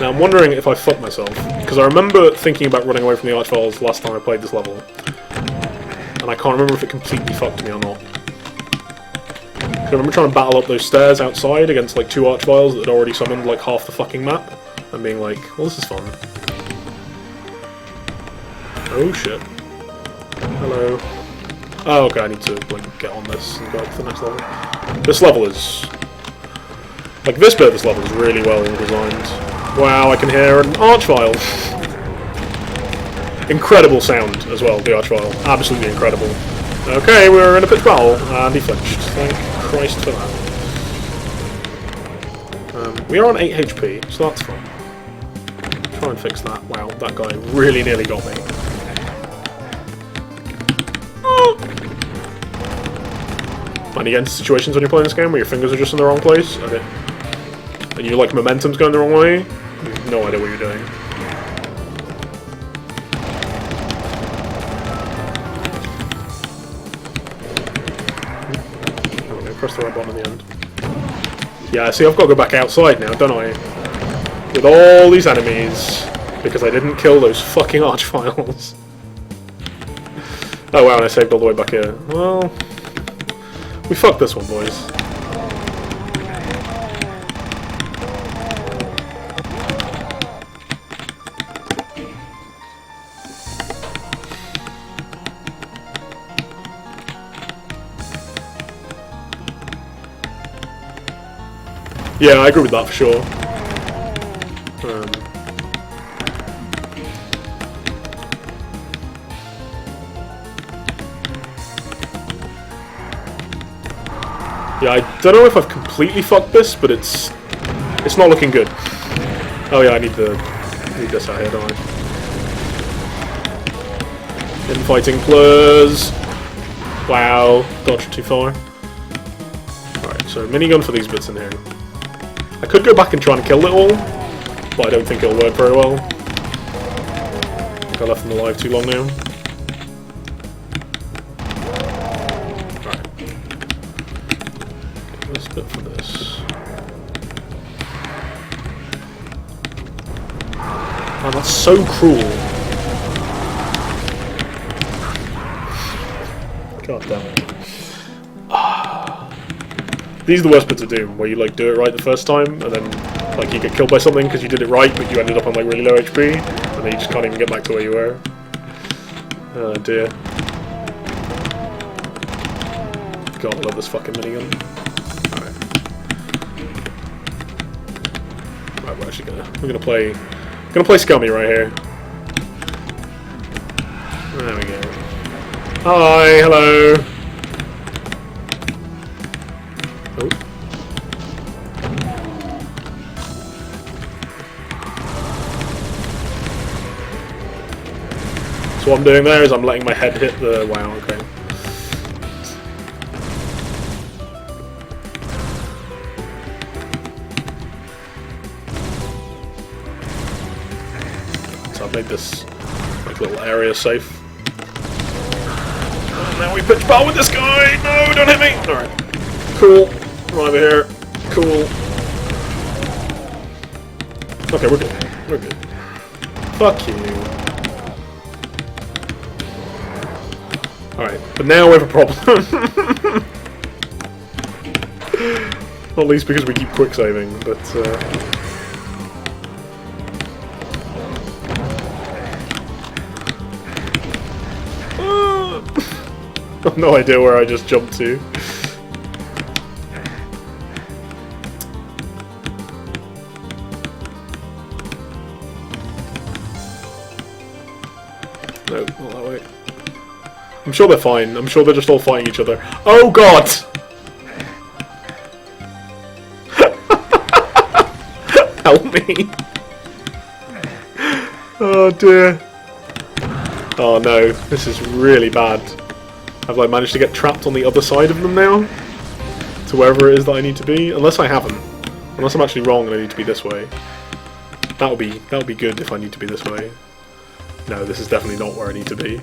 Now I'm wondering if I fucked myself, because I remember thinking about running away from the archviles last time I played this level, and I can't remember if it completely fucked me or not. I remember trying to battle up those stairs outside against like 2 archviles that had already summoned like half the fucking map, and being like, well, this is fun. Oh shit. Hello. Oh, okay, I need to like get on this and go up to the next level. This level is... like, this bit of this level is really well designed. Wow, I can hear an archvile. Incredible sound as well, the archvile. Absolutely incredible. Okay, we're in a pitch battle, and he flinched. Thank Christ for that. We are on 8 HP, so that's fun. Try and fix that. Wow, that guy really nearly got me. And you get into situations when you're playing this game where your fingers are just in the wrong place, and you like momentum's going the wrong way, you have no idea what you're doing. Okay, press the right button at the end. Yeah, see, I've got to go back outside now, don't I? With all these enemies, because I didn't kill those fucking archviles. Oh wow, and I saved all the way back here. Well, we fucked this one, boys. Yeah, I agree with that for sure. Yeah, I don't know if I've completely fucked this, but it's not looking good. Oh yeah, I need this out here, don't I? Infighting plus. Wow, dodged too far. Alright, so minigun for these bits in here. I could go back and try and kill it all, but I don't think it'll work very well. I think I left them alive too long now. Right. This bit for this. Oh, that's so cruel. God damn it. These are the worst bits of Doom, where you like do it right the first time, and then like you get killed by something because you did it right, but you ended up on like really low HP, and then you just can't even get back to where you were. Oh dear. God, I love this fucking minigun. Alright. Right, we're actually gonna play Scummy right here. There we go. Hi, hello. Oh. So what I'm doing there is I'm letting my head hit the... wow, okay. So I've made this like little area safe. And now we pitch battle with this guy! No, don't hit me! Alright. Cool. Right over here. Cool. Okay, we're good. We're good. Fuck you. Alright, but now we have a problem. Not least because we keep quick saving, but I have no idea where I just jumped to. No, not that way. I'm sure they're fine. I'm sure they're just all fighting each other. Oh god! me. Oh dear. Oh no, this is really bad. I've like managed to get trapped on the other side of them now, to wherever it is that I need to be. Unless I haven't. Unless I'm actually wrong and I need to be this way. That would be good if I need to be this way. No, this is definitely not where I need to be.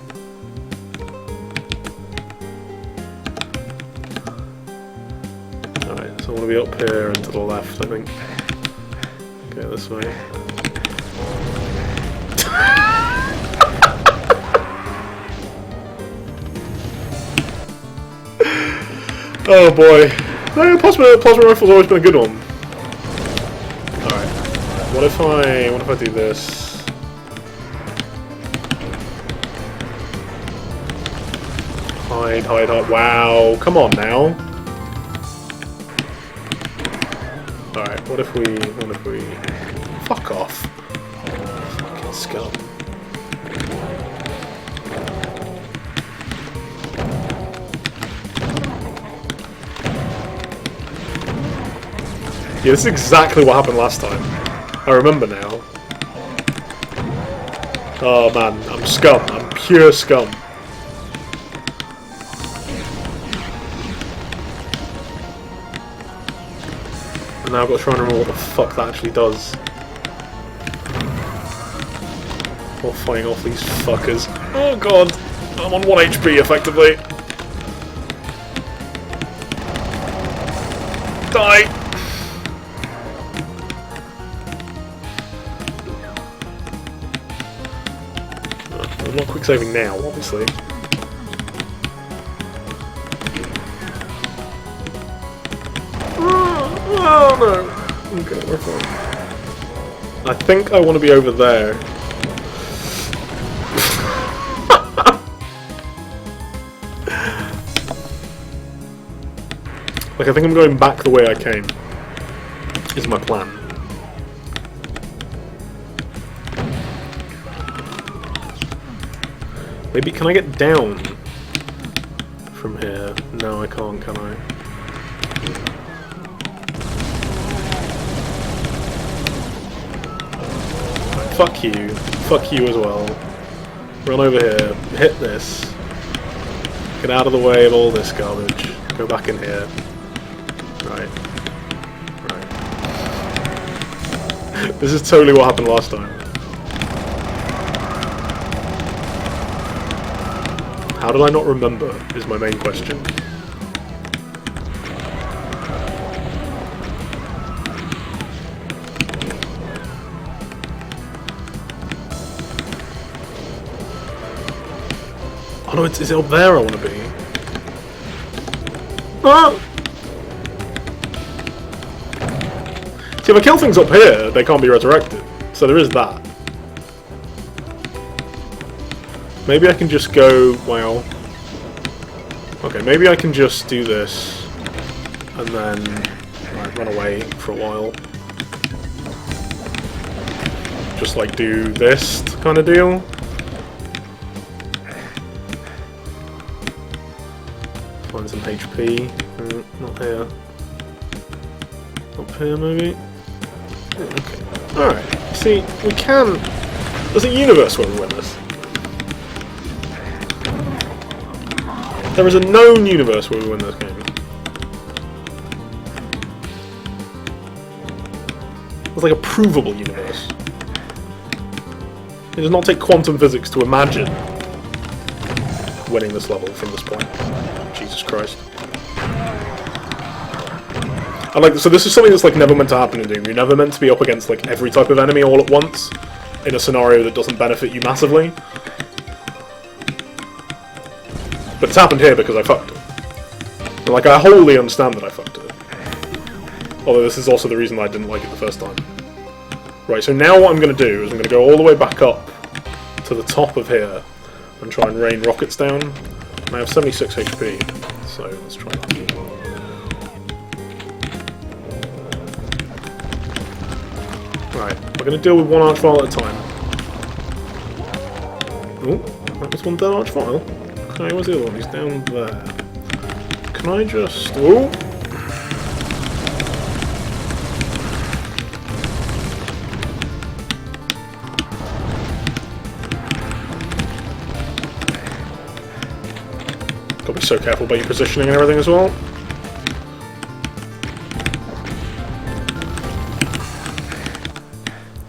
Alright, so I want to be up here and to the left, I think. Okay, this way. Oh boy. No, plasma rifle's always been a good one. Alright. What if I do this? Hide. Wow, come on now. Alright, what if we... Fuck off. Fucking scum. Yeah, this is exactly what happened last time. I remember now. Oh man, I'm scum. I'm pure scum. And now I've got to try and remember what the fuck that actually does. While fighting off these fuckers. Oh god! I'm on 1 HP effectively. Die! I'm not quick saving now, obviously. Oh no! Okay, we're fine. I think I want to be over there. Like, I think I'm going back the way I came. Is my plan. Maybe, can I get down from here? No, I can't, can I? Fuck you. Fuck you as well. Run over here. Hit this. Get out of the way of all this garbage. Go back in here. Right. Right. This is totally what happened last time. How did I not remember, is my main question. Oh no, is it up there I want to be? Ah! See, if I kill things up here, they can't be resurrected. So there is that. Maybe I can just go, well... Okay, maybe I can just do this, and then run away for a while. Just like do this kind of deal. Find some HP. Not here. Up here, maybe? Okay. Alright, see, we can... There's a universe where we win this. There is a known universe where we win this game. It's like a provable universe. It does not take quantum physics to imagine winning this level from this point. Jesus Christ. I like this. So this is something that's like never meant to happen in Doom. You're never meant to be up against like every type of enemy all at once in a scenario that doesn't benefit you massively. But it's happened here because I fucked it. And, like, I wholly understand that I fucked it. Although this is also the reason I didn't like it the first time. Right, so now what I'm going to do is I'm going to go all the way back up to the top of here and try and rain rockets down. And I have 76 HP, so let's try that. Right, we're going to deal with one archvile at a time. Oh, that was one dead archvile. Okay, where's the other one? He's down there. Can I just... Oh! so careful about your positioning and everything as well.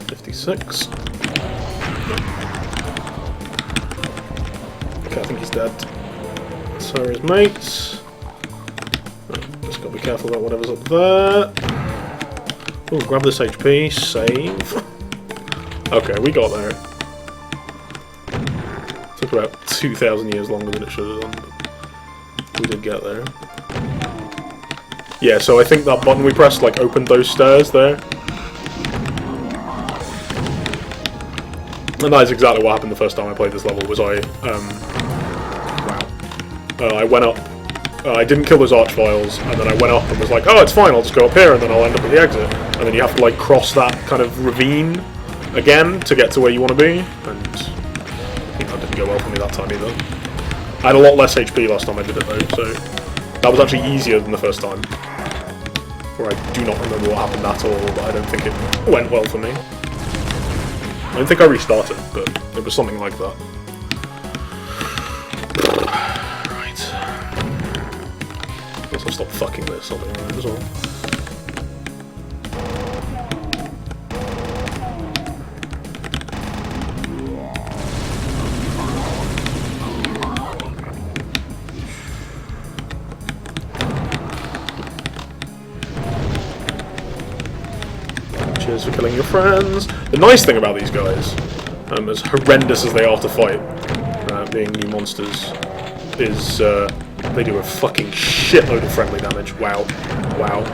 .56. Okay, I think he's dead. So are his mates. Just gotta be careful about whatever's up there. Oh, grab this HP, save. Okay, we got there. Took about 2,000 years longer than it should have done, but we did get there. Yeah, so I think that button we pressed, like, opened those stairs there. And that is exactly what happened the first time I played this level, was I went up, I didn't kill those archviles, and then I went up and was like, oh, it's fine, I'll just go up here, and then I'll end up at the exit. And then you have to, like, cross that kind of ravine again to get to where you want to be, and I think that didn't go well for me that time either. I had a lot less HP last time I did it, though, so that was actually easier than the first time, where I do not remember what happened at all, but I don't think it went well for me. I don't think I restarted, but it was something like that. Right. Guess I'll stop fucking this, I'll be alright as well. Cheers for killing your friends. The nice thing about these guys, as horrendous as they are to fight, being new monsters, is they do a fucking shitload of friendly damage. Wow. Wow.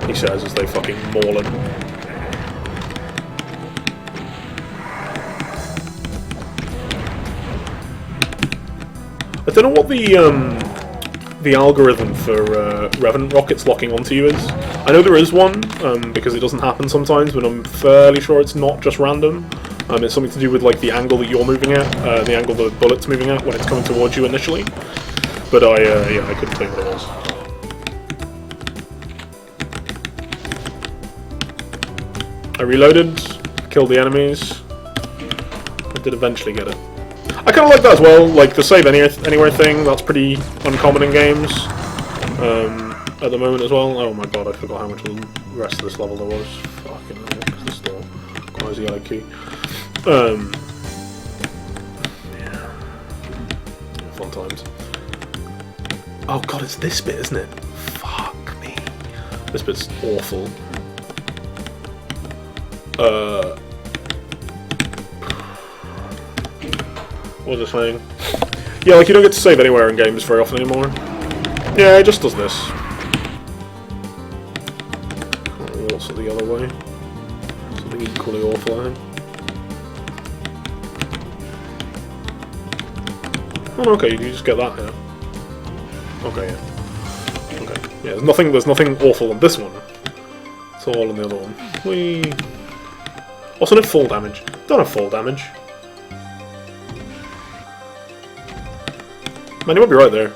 He says as they fucking maul him. I don't know what the algorithm for Revenant rockets locking onto you is. I know there is one, because it doesn't happen sometimes, but I'm fairly sure it's not just random. It's something to do with like the angle that you're moving at, the angle the bullet's moving at when it's coming towards you initially. But yeah, I couldn't tell you what it was. I reloaded, killed the enemies. I did eventually get it. I kind of like that as well, like the save anywhere thing, that's pretty uncommon in games at the moment as well. Oh my god, I forgot how much the rest of this level there was. Fucking hell, because there's still quite a yellow key. Yeah. Fun times. Oh god, it's this bit, isn't it? Fuck me. This bit's awful. What was I saying? Yeah, like you don't get to save anywhere in games very often anymore. Yeah, it just does this. What's it the other way? Something equally awful, I think. Oh, okay, you just get that here. Okay, yeah. Okay, yeah. There's nothing awful on this one. It's all on the other one. Whee. Also, no fall damage. Don't have fall damage. Man, you might be right there.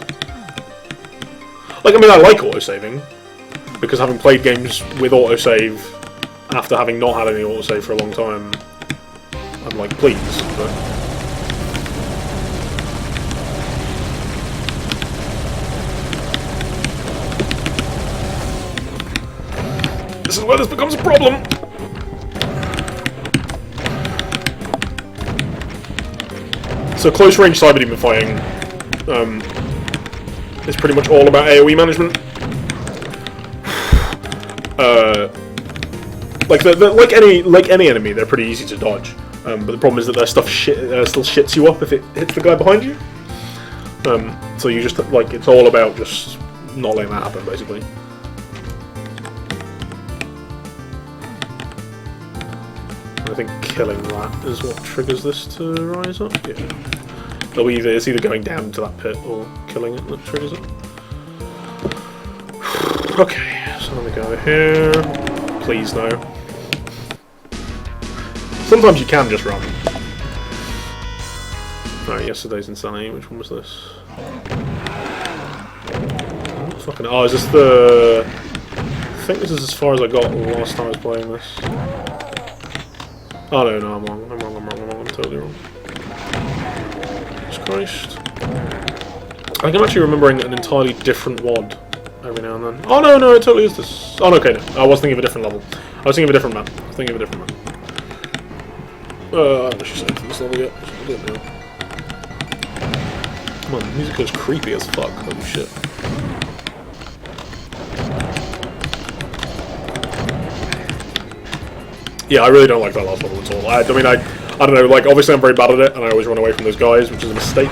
Like, I mean, I like autosaving, because having played games with autosave after having not had any autosave for a long time, I'm like, please, but... This is where this becomes a problem! So close-range cyber demon fighting is pretty much all about AoE management. Like any enemy, they're pretty easy to dodge. But the problem is that their stuff still shits you up if it hits the guy behind you. So you just like it's all about just not letting that happen, basically. I think killing that is what triggers this to rise up. Yeah. It's either going down to that pit or killing it that triggers it. Okay, so let me go over here. Please no. Sometimes you can just run. Alright, yesterday's insanity. Which one was this? Fucking. Oh, is this the? I think this is as far as I got last time I was playing this. Oh no, I'm wrong. I'm totally wrong. Jesus Christ. think I'm actually remembering an entirely different WOD every now and then. Oh no, no, it totally is this. Oh no, okay, no. I was thinking of a different level. I was thinking of a different map. I was thinking of a different map. I haven't actually saved this level yet. So I don't know. Come on, the music goes creepy as fuck. Holy shit. Yeah, I really don't like that last level at all. I mean, I don't know, like, obviously I'm very bad at it, and I always run away from those guys, which is a mistake.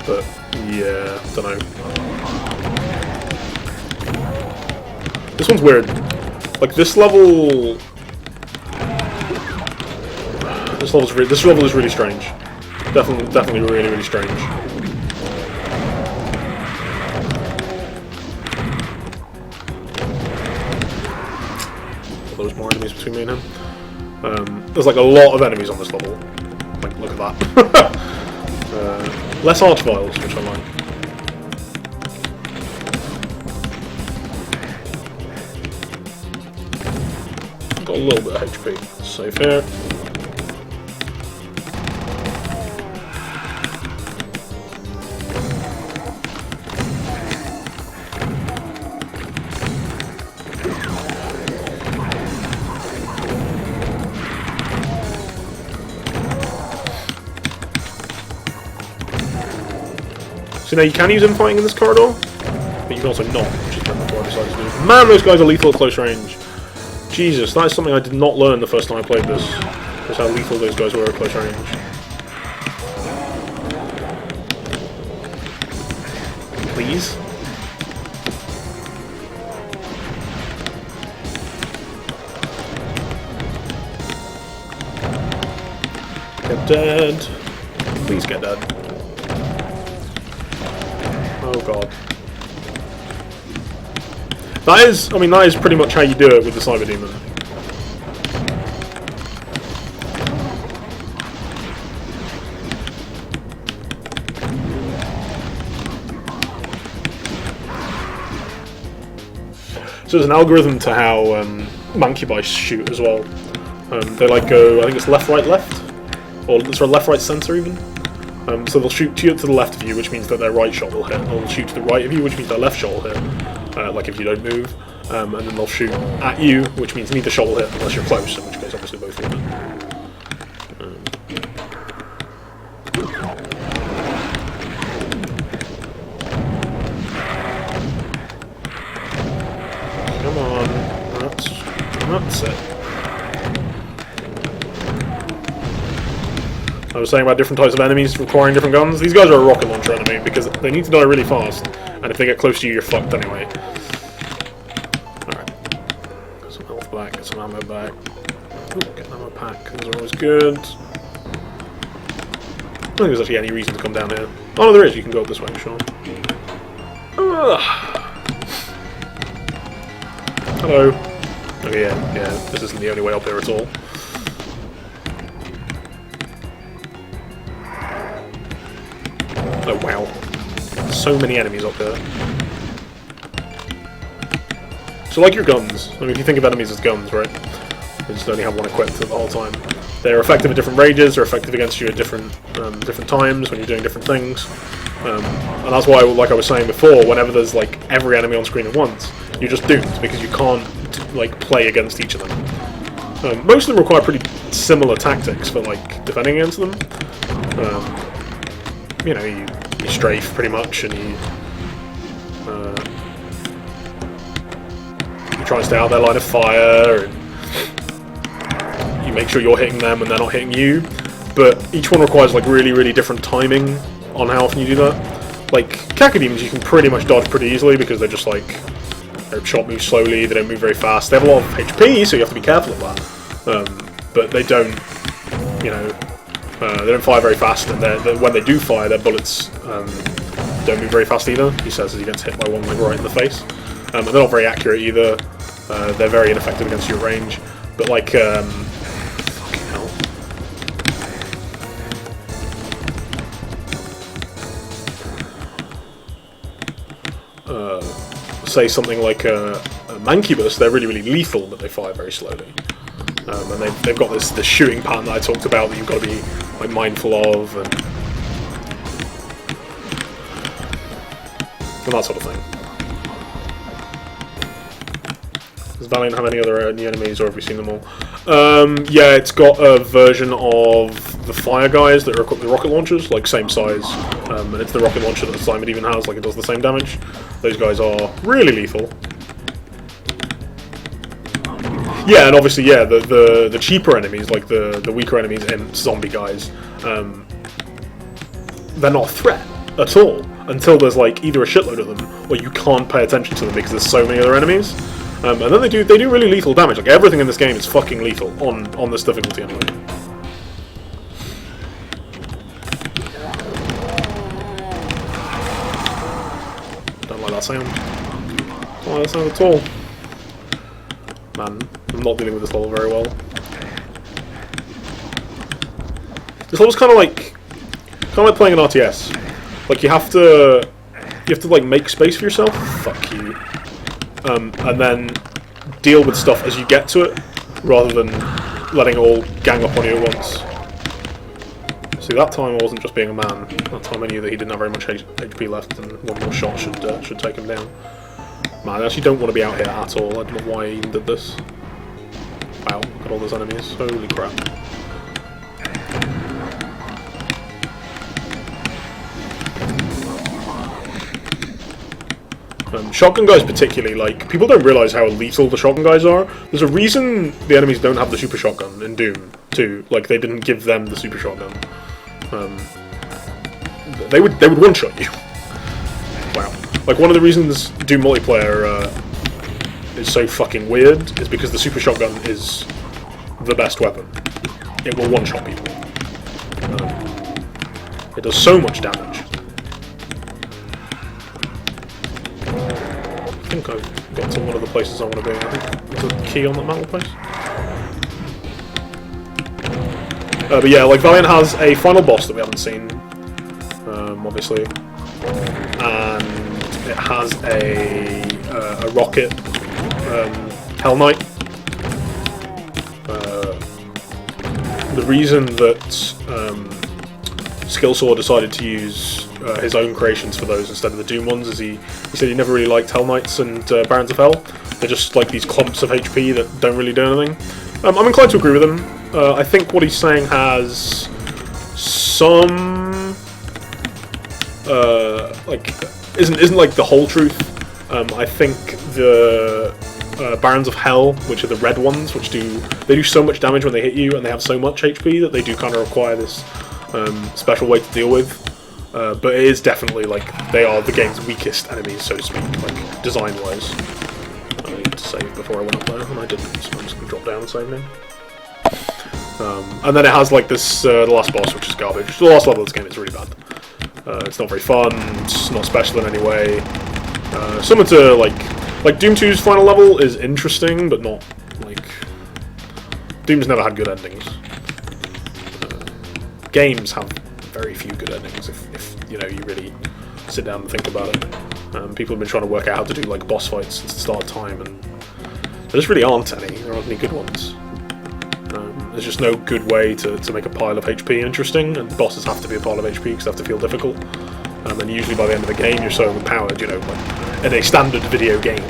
But, yeah, don't know. This one's weird. Like, this level... This level is really strange. Definitely really, really strange. There's more enemies between me and him. There's like a lot of enemies on this level. Like, look at that. Less archviles, which I like. Got a little bit of HP. Safe here. So now you can use him fighting in this corridor, but you can also not, which is what I decided to do. Man, those guys are lethal at close range. Jesus, that is something I did not learn the first time I played this. Was how lethal those guys were at close range. Please? Get dead. Please get dead. Oh god. That is pretty much how you do it with the Cyber Demon. So there's an algorithm to how Mancubi shoot as well. They like go, I think it's left, right, left? Or it's left, right, centre even. So they'll shoot to the left of you, which means that their right shot will hit. They'll shoot to the right of you, which means their left shot will hit, like if you don't move. And then they'll shoot at you, which means neither shot will hit unless you're close, in which case obviously both will hit. Come on, that's it. I was saying about different types of enemies requiring different guns. These guys are a rocket launcher enemy because they need to die really fast, and if they get close to you, you're fucked anyway. Alright. Get some health back, get some ammo back. Ooh, get an ammo pack, those are always good. I don't think there's actually any reason to come down here. Oh no, there is, you can go up this way, sure. Hello. Oh yeah, this isn't the only way up here at all. Oh wow. So many enemies up there. So like your guns, I mean if you think of enemies as guns, right? They just only have one equipped the whole time. They're effective at different rages, they're effective against you at different times when you're doing different things. And that's why, like I was saying before, whenever there's like every enemy on screen at once, you're just doomed because you can't like play against each of them. Most of them require pretty similar tactics for like defending against them. You know, you strafe pretty much, and you try and stay out of their line of fire, and you make sure you're hitting them and they're not hitting you. But each one requires like really, really different timing on how often you do that. Like Cacodemons, you can pretty much dodge pretty easily because they're just like their shot moves slowly, they don't move very fast. They have a lot of HP, so you have to be careful of that. But they don't, you know. They don't fire very fast, and when they do fire, their bullets don't move very fast either, he says as he gets hit by one like right in the face. And they're not very accurate either. They're very ineffective against your range. But like, fucking hell. Say something like a Mancubus, they're really, really lethal, but they fire very slowly. And they've got this shooting pattern that I talked about that you've got to be like mindful of, and and that sort of thing. Does Valiant have any other new enemies, or have we seen them all? Yeah, it's got a version of the fire guys that are equipped with rocket launchers, like same size, and it's the rocket launcher that Simon even has, like it does the same damage. Those guys are really lethal. Yeah, and obviously, yeah, the cheaper enemies, like the weaker enemies and zombie guys, they're not a threat at all until there's like either a shitload of them or you can't pay attention to them because there's so many other enemies. And then they do really lethal damage. Like everything in this game is fucking lethal on this difficulty anyway. Don't like that sound. Don't like that sound at all. Man, I'm not dealing with this level very well. This level's kind of like playing an RTS. Like you have to like make space for yourself. Fuck you. And then deal with stuff as you get to it, rather than letting it all gang up on you at once. See, that time I wasn't just being a man. That time I knew that he didn't have very much HP left, and one more shot should take him down. Man, I actually don't want to be out here at all. I don't know why I even did this. Wow, look at all those enemies. Holy crap. Shotgun guys particularly, like, people don't realise how lethal the shotgun guys are. There's a reason the enemies don't have the super shotgun in Doom 2. Like, they didn't give them the super shotgun. They would one-shot you. Wow. Like, one of the reasons Doom multiplayer is so fucking weird is because the super shotgun is the best weapon. It will one-shot people. It does so much damage. I think I've got to one of the places I want to be. I think there's a key on that mantle place. But yeah, like Valiant has a final boss that we haven't seen, obviously, and it has a rocket Hell Knight. The reason that Skillsaw decided to use his own creations for those instead of the Doom ones is he said he never really liked Hell Knights and Barons of Hell. They're just like these clumps of HP that don't really do anything. I'm inclined to agree with him. I think what he's saying has some like isn't like the whole truth. I think the Barons of Hell, which are the red ones, which do so much damage when they hit you, and they have so much HP that they do kind of require this special way to deal with. But it is definitely like they are the game's weakest enemies, so to speak, like design-wise. I need to save before I went up there, and I didn't, so I'm just gonna drop down and save now. And then it has like this the last boss, which is garbage. The last level of this game is really bad. It's not very fun. It's not special in any way. Similar to like Doom 2's final level is interesting, but not like Doom's never had good endings. Games have very few good endings if you know you really sit down and think about it. People have been trying to work out how to do like boss fights since the start of time, and there just really aren't any. There aren't any good ones. There's just no good way to make a pile of HP interesting, and bosses have to be a pile of HP because they have to feel difficult. And usually by the end of the game you're so overpowered, you know, like in a standard video game,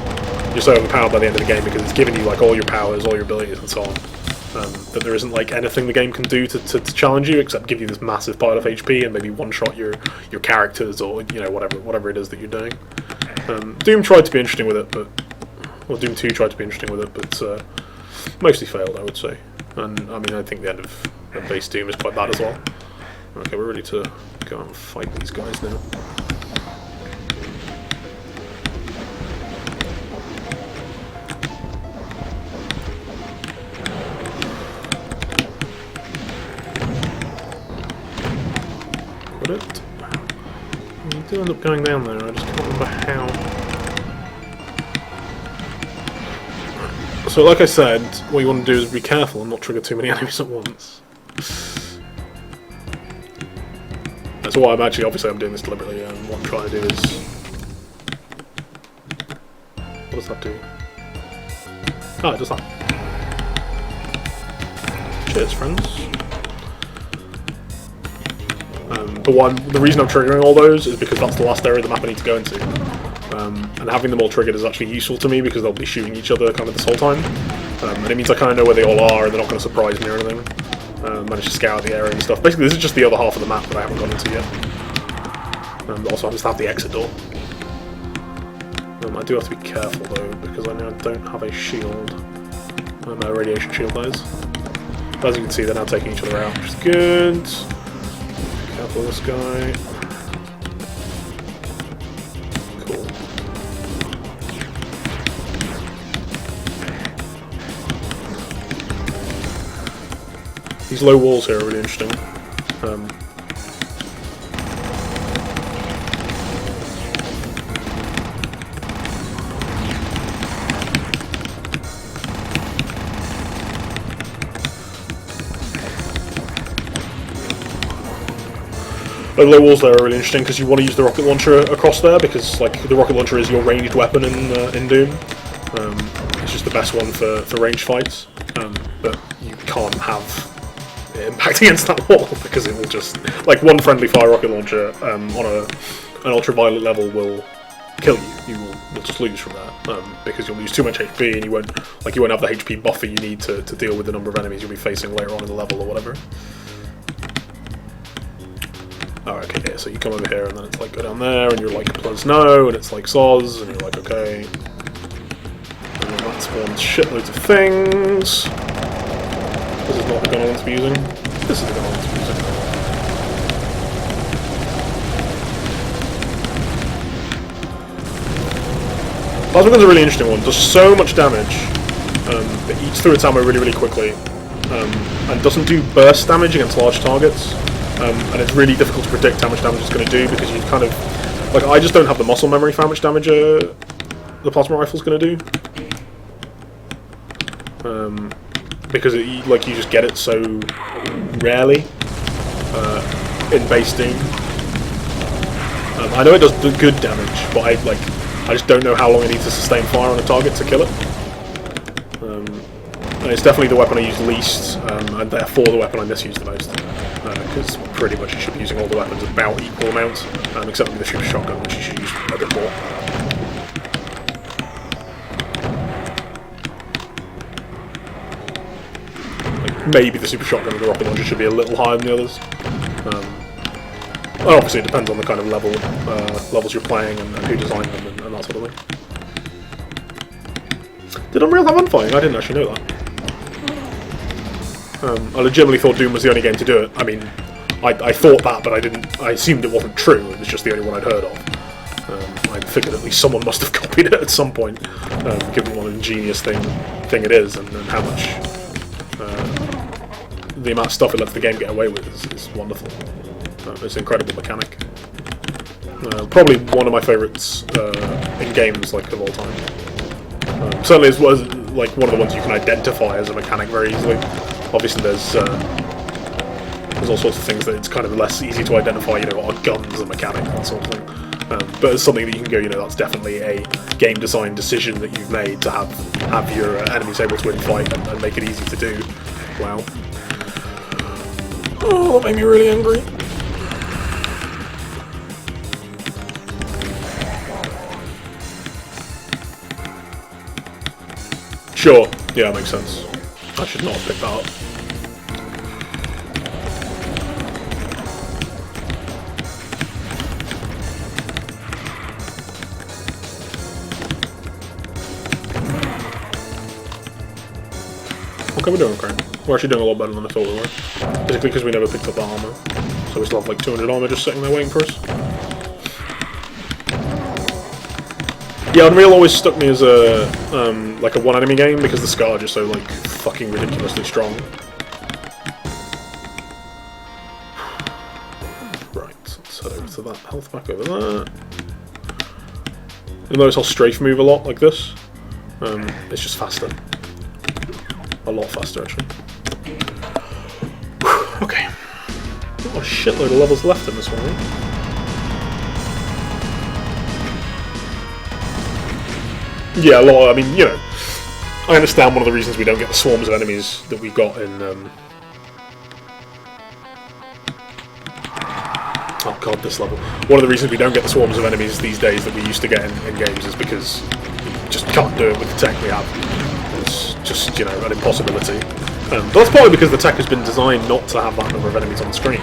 you're so overpowered by the end of the game because it's giving you like all your powers, all your abilities and so on, that there isn't like anything the game can do to challenge you except give you this massive pile of HP and maybe one-shot your characters, or you know, whatever it is that you're doing. Doom tried to be interesting with it, well, Doom 2 tried to be interesting with it, but mostly failed, I would say. And I mean, I think the end of base Doom is quite bad as well. Okay, we're ready to go and fight these guys now. Got it? You do end up going down there, I just can't remember how. So like I said, what you want to do is be careful and not trigger too many enemies at once. That's why obviously I'm doing this deliberately, and what I'm trying to do is... What does that do? Oh, it does that. Cheers, friends. But the reason I'm triggering all those is because that's the last area of the map I need to go into. and having them all triggered is actually useful to me because they'll be shooting each other kind of this whole time, and it means I kind of know where they all are and they're not going to surprise me or anything. Manage to scout the area and stuff. Basically, this is just the other half of the map that I haven't gone into yet. Also, I just have the exit door. I do have to be careful though, because I now don't have a shield. No radiation shield, that is. But as you can see, they're now taking each other out, which is good. Careful of this guy. Cool. These low walls here are really interesting. The low walls there are really interesting because you want to use the rocket launcher across there because, like, the rocket launcher is your ranged weapon in Doom. It's just the best one for ranged fights, but you can't have it impact against that wall because it will just, like, one friendly fire rocket launcher on an ultraviolet level will kill you. You will just lose from that because you'll lose too much HP and you won't have the HP buffer you need to deal with the number of enemies you'll be facing later on in the level or whatever. Oh, okay, yeah, so you come over here and then it's like go down there and you're like plus no and it's like soz and you're like okay. And then that spawns shitloads of things. This is not the gun I want to be using. This is the gun I want to be using. Plasma gun's a really interesting one. Does so much damage. It eats through its ammo really, really quickly. And doesn't do burst damage against large targets. And it's really difficult to predict how much damage it's going to do because you kind of... Like, I just don't have the muscle memory for how much damage the plasma rifle's going to do. Because you just get it so rarely in base Doom. I know it does good damage, but I just don't know how long it needs to sustain fire on a target to kill it. And it's definitely the weapon I use least, and therefore the weapon I misuse the most. Because pretty much you should be using all the weapons about equal amounts, except with the super shotgun, which you should use a bit more. Like, maybe the super shotgun and the rocket launcher should be a little higher than the others. Obviously it depends on the kind of levels you're playing and who designed them and that sort of thing. Did Unreal have unfiring? I didn't actually know that. I legitimately thought Doom was the only game to do it. I mean, I thought that, but I assumed it wasn't true. It was just the only one I'd heard of. I figured at least someone must have copied it at some point, given what an ingenious thing it is, and how much the amount of stuff it lets the game get away with is wonderful. It's an incredible mechanic. Probably one of my favourites in games of all time. Certainly it was like one of the ones you can identify as a mechanic very easily. Obviously there's all sorts of things that it's kind of less easy to identify, are guns a mechanic, that sort of thing. But it's something that you can go, that's definitely a game design decision that you've made to have your enemies able to infight and make it easy to do. Wow. Oh, that made me really angry. Sure, yeah, that makes sense. I should not have picked that up. Okay, we're doing great. We're actually doing a lot better than I thought we were. Particularly because we never picked up the armor. So we still have like 200 armor just sitting there waiting for us. Yeah, Unreal always stuck me as a like a one enemy game because the Scar are just so fucking ridiculously strong. Right, let's head over to that health pack over there. You'll notice I'll strafe move a lot like this. It's just faster. A lot faster actually. Whew, okay. Got a shitload of levels left in this one. Yeah, a lot. I mean, I understand one of the reasons we don't get the swarms of enemies that we got in. Oh, God, this level. One of the reasons we don't get the swarms of enemies these days that we used to get in games is because you just can't do it with the tech we have. It's just, you know, an impossibility. But that's probably because the tech has been designed not to have that number of enemies on screen,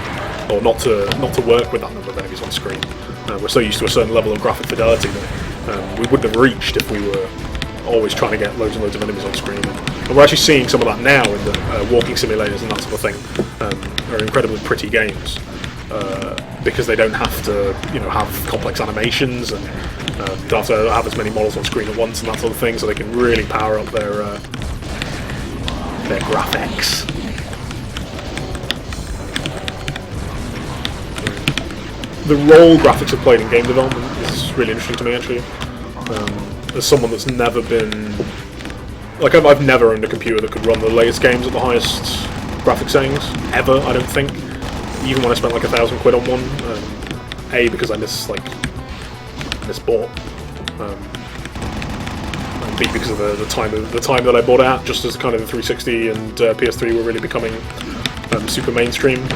or not to work with that number of enemies on screen. We're so used to a certain level of graphic fidelity that we wouldn't have reached if we were always trying to get loads and loads of enemies on screen. And we're actually seeing some of that now in the walking simulators and that sort of thing. Are incredibly pretty games because they don't have to, you know, have complex animations and don't have to have as many models on screen at once and that sort of thing, so they can really power up their graphics. The role graphics have played in game development is really interesting to me, actually. As someone that's never been... Like, I've never owned a computer that could run the latest games at the highest graphic settings, ever, I don't think. Even when I spent like £1,000 on one. A, because I misbought. And B, because of the time that I bought it at, just as kind of the 360 and PS3 were really becoming super mainstream.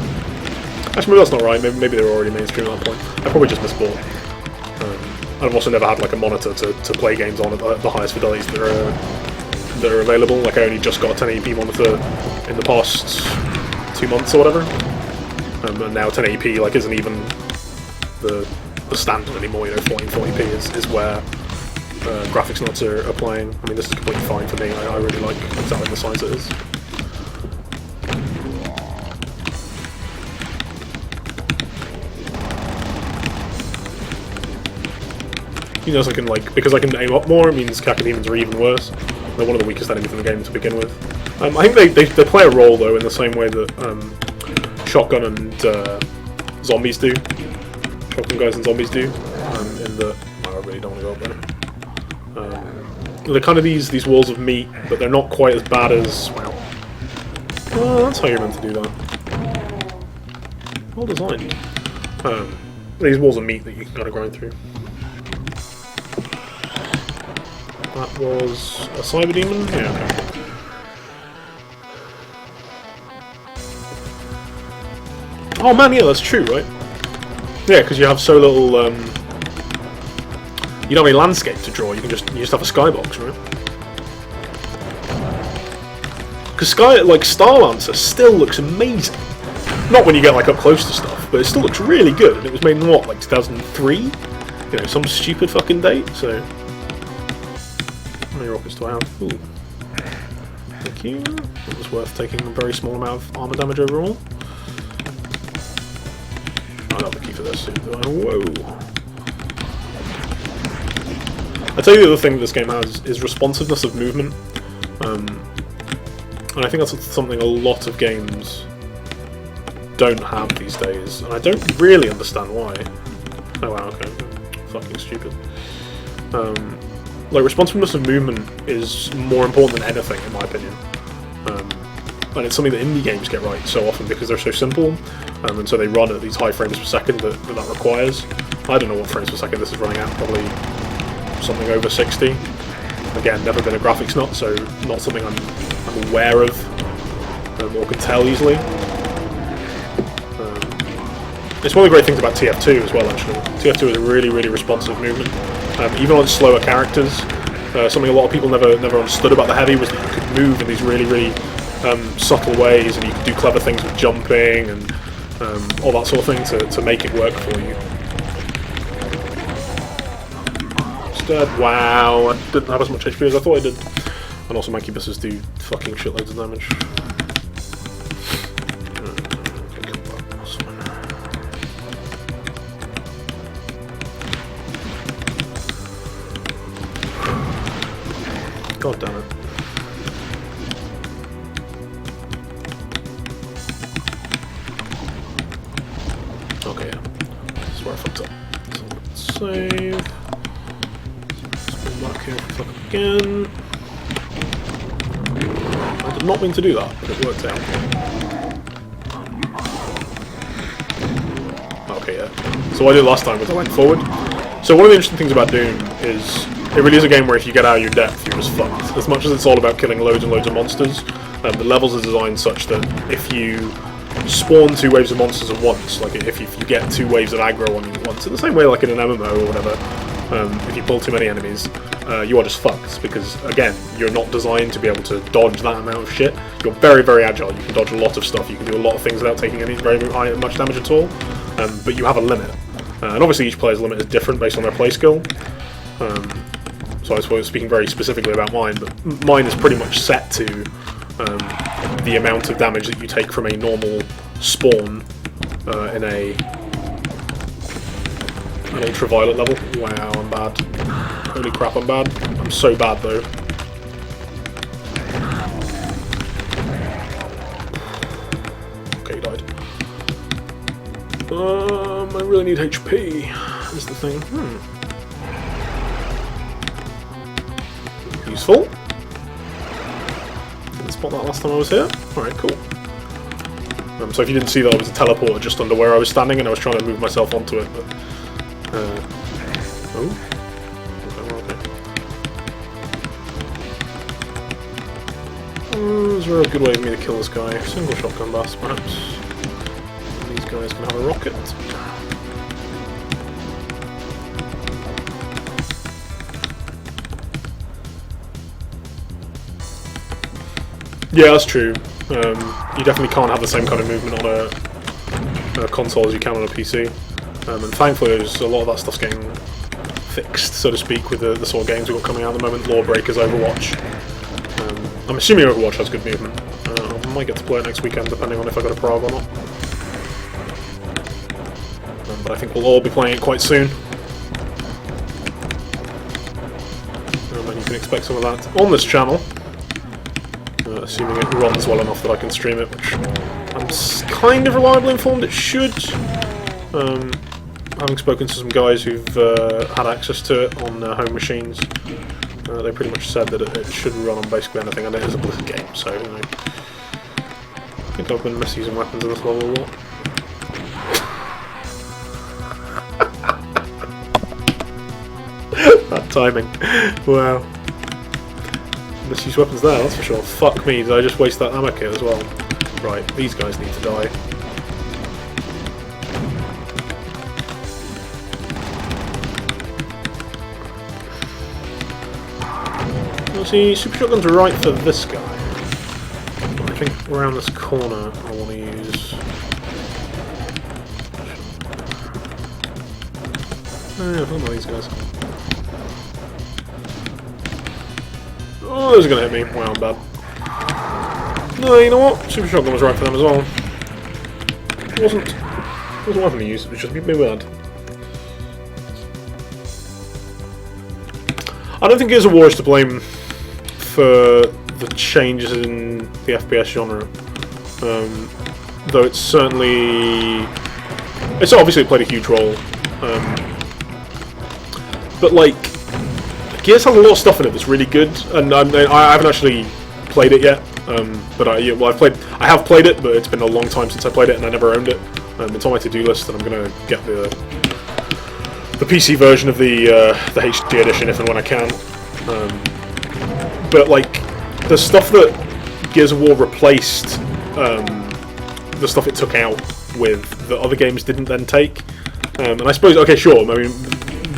Actually, maybe that's not right. Maybe they were already mainstream at that point. I probably just misbought. And I've also never had like a monitor to play games on at the highest fidelities that are available. Like, I only just got a 1080p monitor in the past 2 months or whatever. And now 1080p like isn't even the standard anymore. You know, 1440p is where graphics nuts are playing. I mean, this is completely fine for me. I really like exactly the size it is. You know, so I can, like, because I can aim up more, it means cacodemons are even worse. They're one of the weakest enemies in the game to begin with. I think they play a role, though, in the same way that Shotgun and zombies do. Shotgun guys and zombies do. In the... Oh, I really don't want to go up there. They're kind of these walls of meat, but they're not quite as bad as... Well, that's how you're meant to do that. Well designed. These walls of meat that you can kind of grind through. That was a cyber demon? Yeah, okay. Oh man, yeah, that's true, right? Yeah, because you have so little, you don't have any landscape to draw, you just have a skybox, right? Because Star Lancer still looks amazing. Not when you get like up close to stuff, but it still looks really good, and it was made in what, like 2003? You know, some stupid fucking date, so... How many rockets do I have? Ooh. Thank you. It was worth taking a very small amount of armor damage overall. I don't have the key for this. Whoa. I tell you, the other thing that this game has is responsiveness of movement. And I think that's something a lot of games don't have these days. And I don't really understand why. Oh wow, okay. Fucking stupid. Like, responsiveness of movement is more important than anything, in my opinion. And it's something that indie games get right so often because they're so simple, and so they run at these high frames per second that requires. I don't know what frames per second this is running at, probably something over 60. Again, never been a graphics nut, so not something I'm aware of or can tell easily. It's one of the great things about TF2 as well, actually. TF2 is a really, really responsive movement. Even on slower characters, something a lot of people never understood about the Heavy was that you could move in these really, really subtle ways, and you could do clever things with jumping and all that sort of thing to make it work for you. It's dead. Wow, I didn't have as much HP as I thought I did. And also Mancubuses do fucking shitloads of damage. God damn it. Okay, yeah. This is where I fucked up. So let's save. Let's go back here and fuck up again. I did not mean to do that, but it worked out. Okay, yeah. So what I did last time was I went forward. So one of the interesting things about Doom is it really is a game where if you get out of your depth, you're just fucked. As much as it's all about killing loads and loads of monsters, the levels are designed such that if you spawn 2 waves of monsters at once. Like if you get 2 waves of aggro on you at once, in the same way like in an MMO or whatever, if you pull too many enemies, you are just fucked, because again, you're not designed to be able to dodge that amount of shit. You're very, very agile, you can dodge a lot of stuff, you can do a lot of things without taking any much damage at all, but you have a limit. And obviously each player's limit is different based on their play skill. So I was speaking very specifically about mine, but mine is pretty much set to the amount of damage that you take from a normal spawn in an ultraviolet level. Wow, I'm bad. Holy crap, I'm bad. I'm so bad though. Okay, he died. I really need HP, is the thing. Useful. Didn't spot that last time I was here. Alright, cool. So if you didn't see that, I was a teleporter just under where I was standing, and I was trying to move myself onto it, but... oh? Okay. Is there a good way for me to kill this guy? Single shotgun blast, perhaps. These guys can have a rocket. Yeah, that's true. You definitely can't have the same kind of movement on a console as you can on a PC. And thankfully, there's a lot of that stuff's getting fixed, so to speak, with the sort of games we've got coming out at the moment. Lawbreakers, Overwatch. I'm assuming Overwatch has good movement. I might get to play it next weekend, depending on if I got a prog or not. But I think we'll all be playing it quite soon. And you can expect some of that on this channel. Assuming it runs well enough that I can stream it, which I'm kind of reliably informed it should. Having spoken to some guys who've had access to it on their home machines, they pretty much said that it should run on basically anything, and it is a Blizzard game, so you know, I think I've been misusing weapons in this level a lot. That timing. Wow. Misuse weapons there, that's for sure. Fuck me, did I just waste that ammo kit as well? Right, these guys need to die. Well, see, super shotguns are right for this guy. But I think around this corner I want to use... Oh, yeah, I don't know these guys. Oh, those are going to hit me. Wow, I'm bad. No, you know what? Super shotgun was right for them as well. It wasn't a weapon to use, it was just me bad. I don't think Gears of War is to blame for the changes in the FPS genre. Though it's certainly... It's obviously played a huge role. But like... Gears has a lot of stuff in it that's really good, and I haven't actually played it yet. But I have played it, but it's been a long time since I played it, and I never owned it. It's on my to-do list, and I'm gonna get the PC version of the HD edition if and when I can. But like the stuff that Gears of War replaced, the stuff it took out with the other games didn't then take. And I suppose, okay, sure. I mean,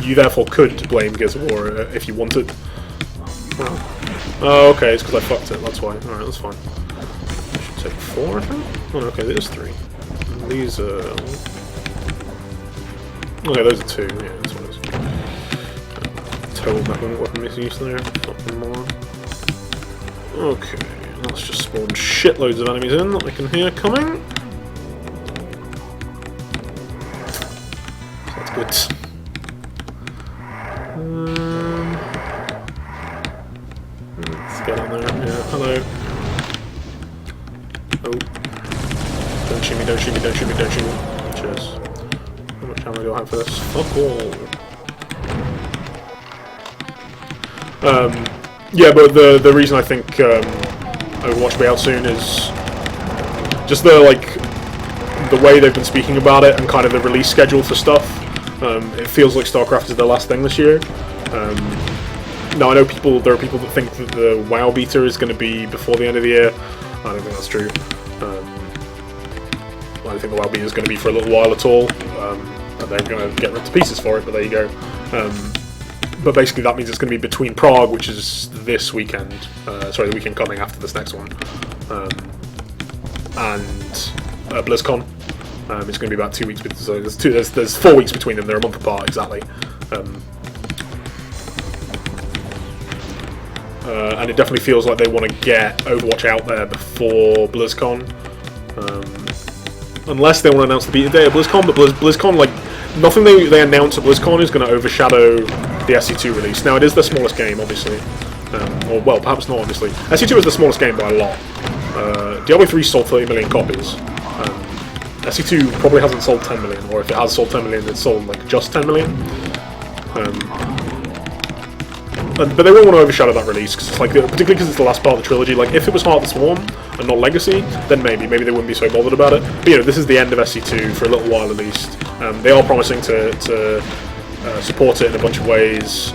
you therefore could blame Gears of War if you wanted. Oh, okay, it's because I fucked it, that's why. Alright, that's fine. I should take 4, I think? Oh, okay, there's 3. And these are... Okay, those are 2, yeah, that's what it is. Total weapon misuse there, fucking more. Okay, let's just spawn shitloads of enemies in that we can hear coming. So that's good. Let's get on there. Yeah, hello. Oh. Don't shoot me, don't shoot me, don't shoot me, don't shoot me. Cheers. How much ammo do I have for this? Fuck all. Yeah, but the reason I think Overwatch will be out soon is just the way they've been speaking about it and kind of the release schedule for stuff. It feels like StarCraft is their last thing this year. Now I know there are people that think that the WoW beta is going to be before the end of the year. I don't think that's true. I think the WoW beta is going to be for a little while at all, and they're going to get ripped to pieces for it. But there you go. But basically, that means it's going to be between Prague, which is this weekend, sorry, the weekend coming after this next one, and BlizzCon. It's going to be about 2 weeks. So there's 4 weeks between them. They're a month apart exactly. And it definitely feels like they want to get Overwatch out there before BlizzCon. Unless they want to announce the beta day at BlizzCon, but BlizzCon, like, nothing they announce at BlizzCon is going to overshadow the SC2 release. Now, it is the smallest game, obviously. Or, well, perhaps not, obviously. SC2 is the smallest game by a lot. Diablo 3 sold 30 million copies. SC2 probably hasn't sold 10 million, or if it has sold 10 million, it's sold, like, just 10 million. But they won't want to overshadow that release, cause it's like, particularly because it's the last part of the trilogy. Like, if it was Heart of the Swarm and not Legacy, then maybe they wouldn't be so bothered about it. But you know, this is the end of SC2 for a little while at least. They are promising to support it in a bunch of ways,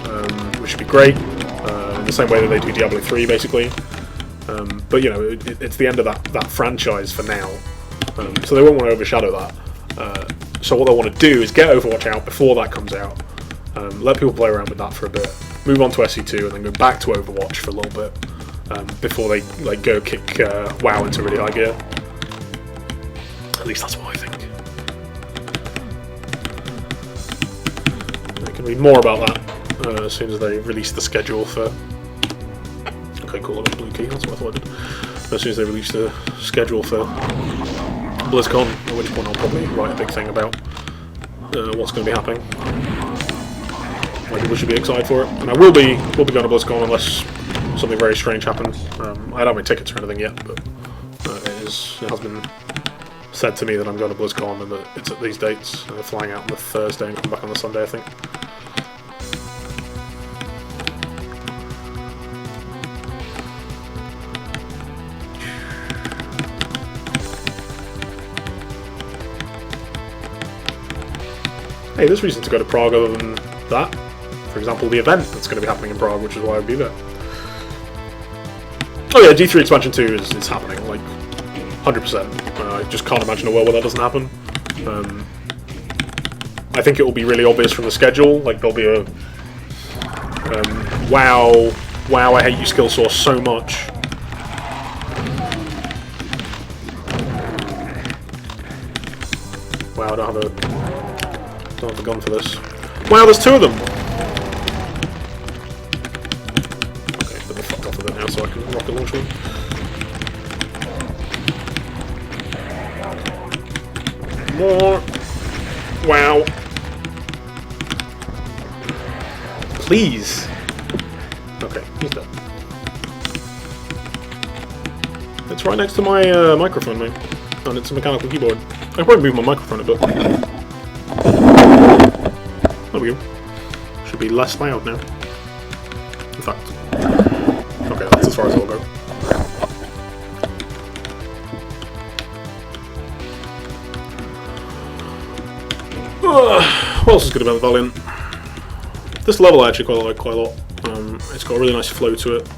which should be great, in the same way that they do Diablo 3, basically. But you know, it's the end of that franchise for now, so they won't want to overshadow that. So what they want to do is get Overwatch out before that comes out, let people play around with that for a bit, move on to SC2, and then go back to Overwatch for a little bit before they like go kick WoW into really high gear. At least that's what I think. I can read more about that as soon as they release the schedule for. Okay, cool. I got a blue key. That's what I thought I did. As soon as they release the schedule for BlizzCon, at which point I'll probably write a big thing about what's going to be happening. Why people should be excited for it, and I will be going to BlizzCon unless something very strange happens. I don't have any tickets or anything yet, but it has been said to me that I'm going to BlizzCon and that it's at these dates. They're flying out on the Thursday and come back on the Sunday, I think. Hey, there's reason to go to Prague other than that. For example, the event that's going to be happening in Prague, which is why I'd be there. Oh yeah, D3 Expansion 2 is happening, like, 100%. I just can't imagine a world where that doesn't happen. I think it will be really obvious from the schedule, like there'll be a wow, I hate you skill source so much. Wow, I don't have a gun for this. Wow, there's 2 of them! Okay, let me fuck off of it now so I can rocket launch one. More! Wow! Please! Okay, he's dead. It's right next to my microphone, mate. And it's a mechanical keyboard. I can probably move my microphone a bit. There we go. Should be less loud now. In fact. Okay, that's as far as I'll go. What else is good about the Valiant? This level I actually quite like quite a lot. It's got a really nice flow to it.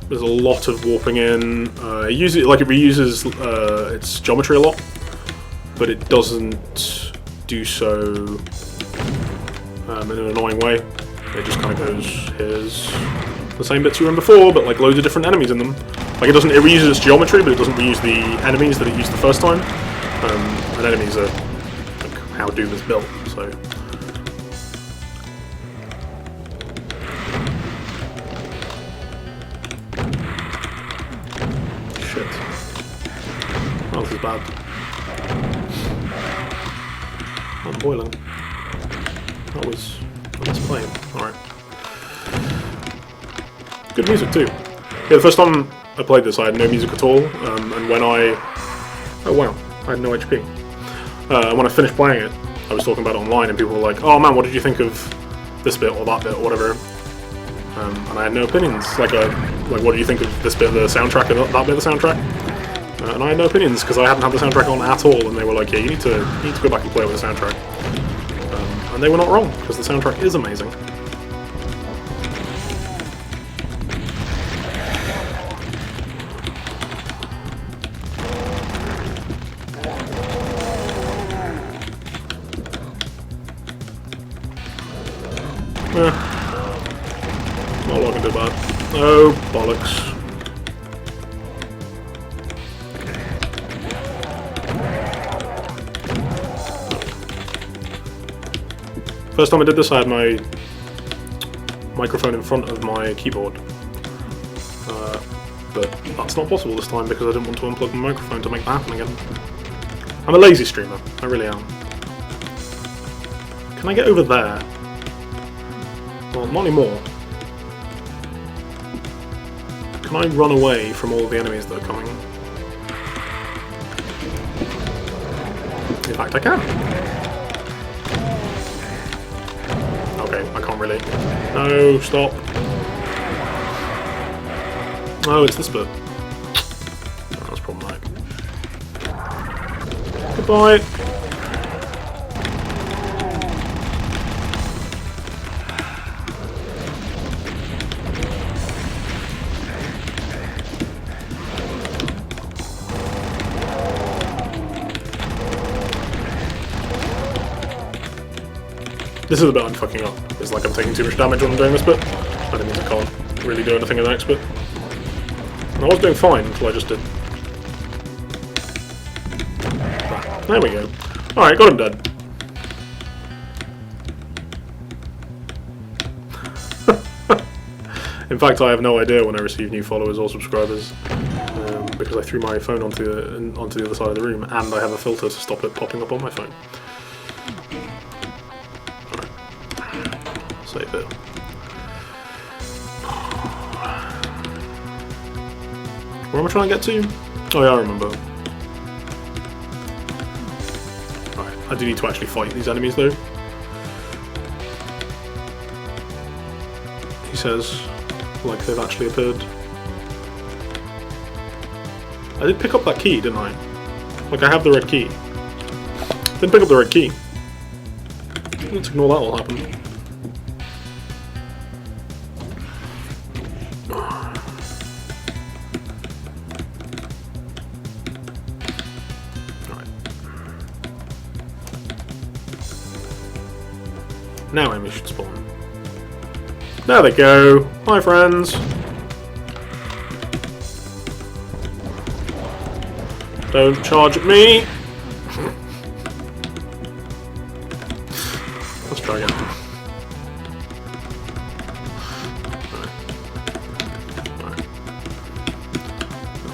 There's a lot of warping in. It reuses its geometry a lot, but it doesn't do so in an annoying way. It just kind of goes, here's the same bits you were in before, but like loads of different enemies in them. Like it reuses its geometry, but it doesn't reuse the enemies that it used the first time. And enemies are like how Doom is built, so. Shit. Oh, this is bad. I'm boiling. I was playing. Alright. Good music too. Yeah, the first time I played this I had no music at all, and when I... Oh wow, I had no HP. And when I finished playing it, I was talking about it online and people were like, oh man, what did you think of this bit or that bit or whatever? And I had no opinions. Like what do you think of this bit of the soundtrack and that bit of the soundtrack? And I had no opinions because I hadn't had the soundtrack on at all, and they were like, yeah, you need to go back and play with the soundtrack. And they were not wrong, because the soundtrack is amazing. Not looking too bad. Oh, bollocks. First time I did this, I had my microphone in front of my keyboard. But that's not possible this time because I didn't want to unplug my microphone to make that happen again. I'm a lazy streamer, I really am. Can I get over there? Well, not anymore. Can I run away from all the enemies that are coming? In fact, I can. Okay, I can't really. No, stop. Oh, it's this bit. Oh, that's problematic. Goodbye. This is the bit I'm fucking up. It's like I'm taking too much damage when I'm doing this bit. That means I can't really do anything in the next bit. And I was doing fine until I just did. There we go. Alright, got him dead. In fact, I have no idea when I receive new followers or subscribers, because I threw my phone onto the other side of the room, and I have a filter to stop it popping up on my phone. Save it. Where am I trying to get to? Oh yeah, I remember. Right, I do need to actually fight these enemies though. He says, like they've actually appeared. I did pick up that key, didn't I? Like I have the red key. Didn't pick up the red key. Let's ignore that all happen. Now enemies should spawn. There they go! Hi friends! Don't charge at me! Let's try again. Right.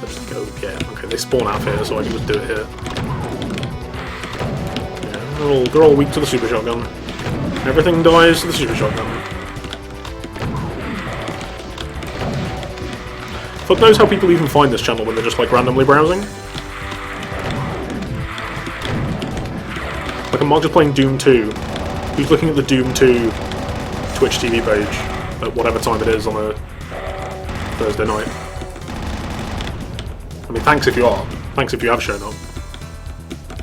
Let's just go again. Okay, they spawn out here, so I can just do it here. Yeah, they're all weak to the super shotgun. Everything dies to the super shotgun. Fuck knows how people even find this channel when they're just like randomly browsing. Like I'm not just playing Doom 2. Who's looking at the Doom 2 Twitch TV page at whatever time it is on a Thursday night? I mean, thanks if you are. Thanks if you have shown up.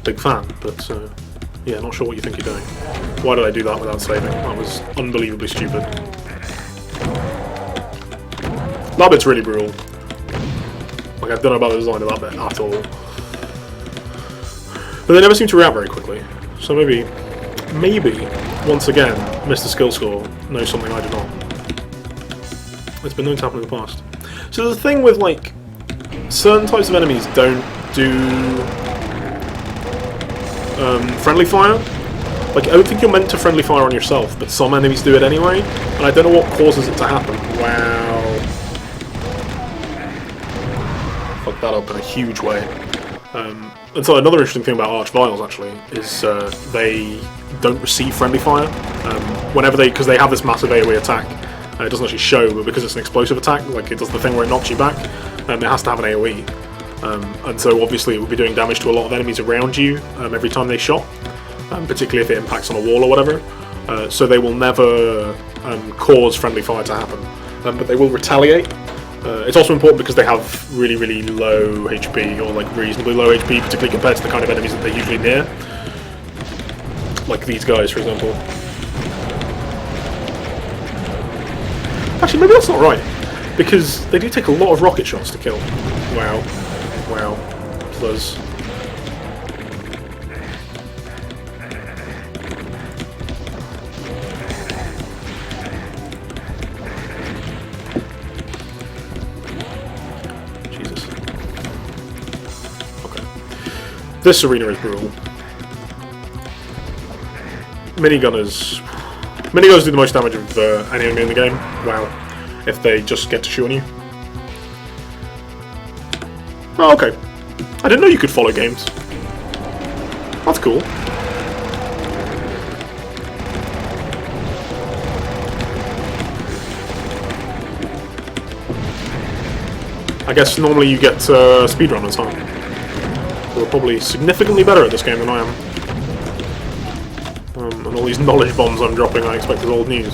Big fan, but yeah, not sure what you think you're doing. Why did I do that without saving? That was unbelievably stupid. That bit's really brutal. Like, I don't know about the design of that bit at all. But they never seem to react very quickly. So maybe, once again, Mr. Skill Score knows something I do not. It's been known to happen in the past. So the thing with, like, certain types of enemies don't do friendly fire. Like, I don't think you're meant to friendly fire on yourself, but some enemies do it anyway, and I don't know what causes it to happen. Wow. Fucked that up in a huge way. And so another interesting thing about Arch Vials, actually, is they don't receive friendly fire. Whenever because they have this massive AoE attack, it doesn't actually show, but because it's an explosive attack, like it does the thing where it knocks you back, it has to have an AoE. And so obviously it would be doing damage to a lot of enemies around you every time they shot. Particularly if it impacts on a wall or whatever, so they will never cause friendly fire to happen, but they will retaliate. It's also important because they have really, really low HP, or like reasonably low HP, particularly compared to the kind of enemies that they're usually near. Like these guys, for example. Actually, maybe that's not right, because they do take a lot of rocket shots to kill. Wow. Wow. Plus. This arena is brutal. Minigunners do the most damage of any enemy in the game. Wow. If they just get to shoot on you. Oh, okay. I didn't know you could follow games. That's cool. I guess normally you get speedrunners, huh? Who are probably significantly better at this game than I am. And all these knowledge bombs I'm dropping I expect is old news.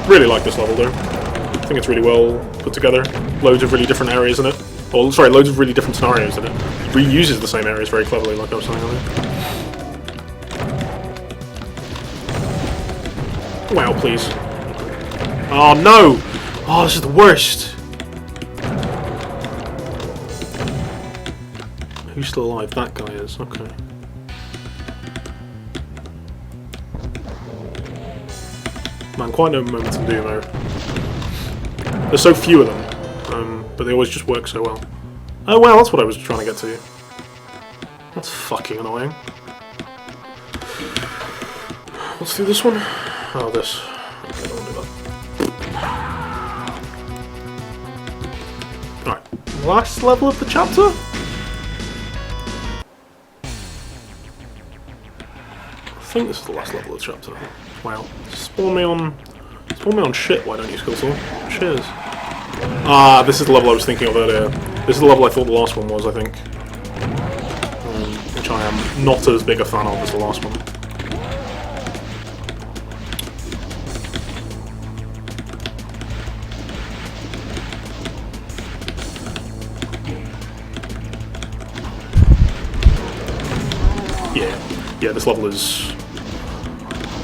Really like this level though. I think it's really well put together. Loads of really different areas in it. Oh, sorry, loads of really different scenarios in it. It reuses the same areas very cleverly, like I was saying earlier. Wow, please. Oh no! Oh, this is the worst! Who's still alive? That guy is, okay. Man, quite no momentum doom though. There's so few of them, but they always just work so well. Oh wow, that's what I was trying to get to. That's fucking annoying. Let's do this one. Oh, this. Okay, I don't want to do that. Alright, last level of the chapter? I think this is the last level of the chapter. Wow. Spawn me on shit, why don't you, Skullsaw? Cheers. Ah, this is the level I was thinking of earlier. This is the level I thought the last one was, I think. Which I am not as big a fan of as the last one. Yeah, this level is...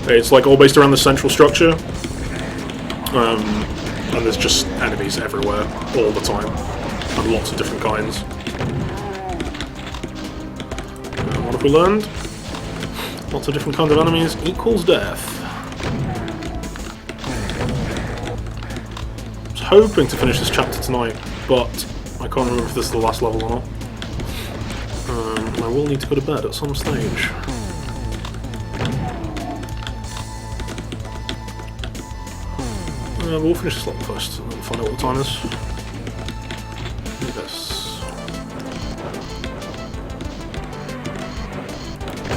It's like all based around the central structure. And there's just enemies everywhere, all the time. And lots of different kinds. What have we learned? Lots of different kinds of enemies equals death. I was hoping to finish this chapter tonight, but I can't remember if this is the last level or not. I will need to go to bed at some stage. We'll finish this level first, and we'll find out what the time is. Yes.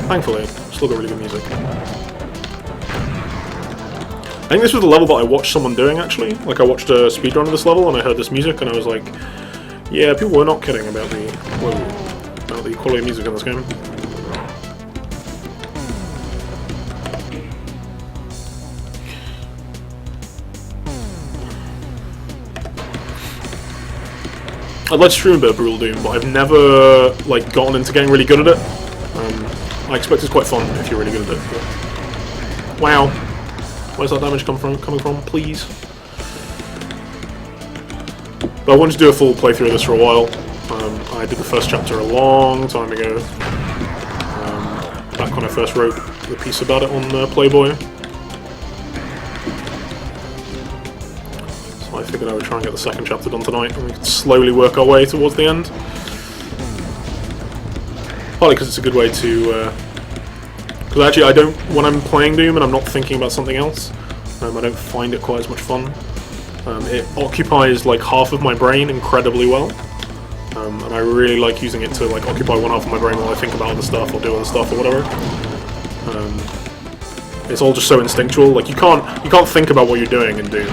Thankfully, still got really good music. I think this was the level that I watched someone doing, actually. Like, I watched a speedrun of this level, and I heard this music, and I was like, yeah, people were not kidding about the quality of music in this game. I'd like to stream a bit of Brutal Doom, but I've never like gotten into getting really good at it. I expect it's quite fun if you're really good at it. But... Wow, where's that damage coming from? Please. But I wanted to do a full playthrough of this for a while. I did the first chapter a long time ago, back when I first wrote the piece about it on Playboy. I figured I would try and get the second chapter done tonight, and we could slowly work our way towards the end. Partly because it's a good way to... Because actually when I'm playing Doom and I'm not thinking about something else, I don't find it quite as much fun. It occupies like half of my brain incredibly well, and I really like using it to like occupy one half of my brain while I think about other stuff or do other stuff or whatever. It's all just so instinctual. Like you can't think about what you're doing in Doom.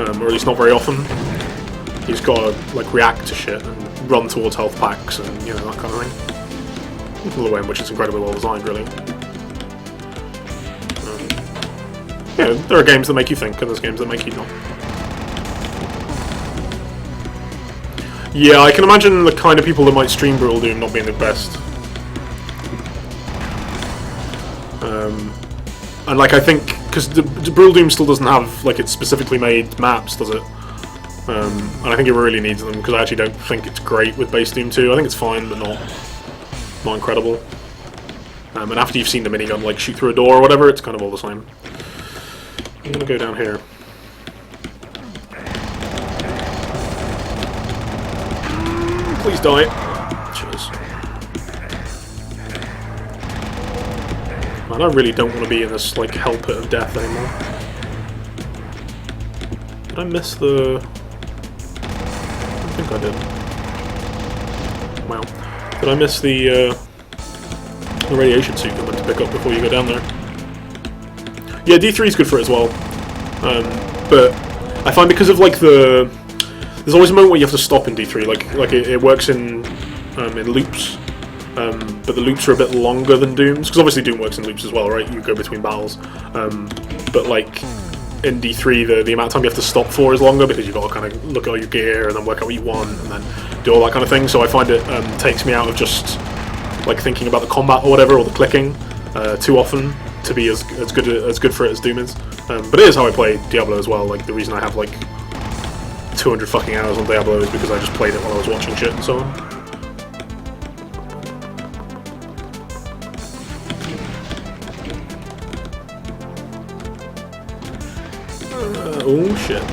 Or at least not very often. You just gotta like react to shit and run towards health packs and you know that kind of thing. The way in which it's incredibly well designed, really. Yeah, there are games that make you think, and there's games that make you not. Yeah, I can imagine the kind of people that might stream Brutal Doom not being the best. And like I think, because the Brutal Doom still doesn't have like its specifically made maps, does it? And I think it really needs them, because I actually don't think it's great with base Doom 2. I think it's fine, but not incredible. And after you've seen the minigun like shoot through a door or whatever, it's kind of all the same. I'm gonna go down here. Please die. Cheers. Man, I really don't want to be in this, like, hell pit of death anymore. Did I miss the... I think I did. Wow. Did I miss the radiation suit you're meant to pick up before you go down there? Yeah, D3 is good for it as well. But I find because of, like, the... There's always a moment where you have to stop in D3, like it works in loops. But the loops are a bit longer than Doom's, because obviously Doom works in loops as well, right? You go between battles. But like in D3, the amount of time you have to stop for is longer because you've got to kind of look at all your gear and then work out what you want and then do all that kind of thing. So I find it takes me out of just like thinking about the combat or whatever, or the clicking too often to be as good for it as Doom is. But it is how I play Diablo as well. Like the reason I have like 200 fucking hours on Diablo is because I just played it while I was watching shit and so on. Oh shit.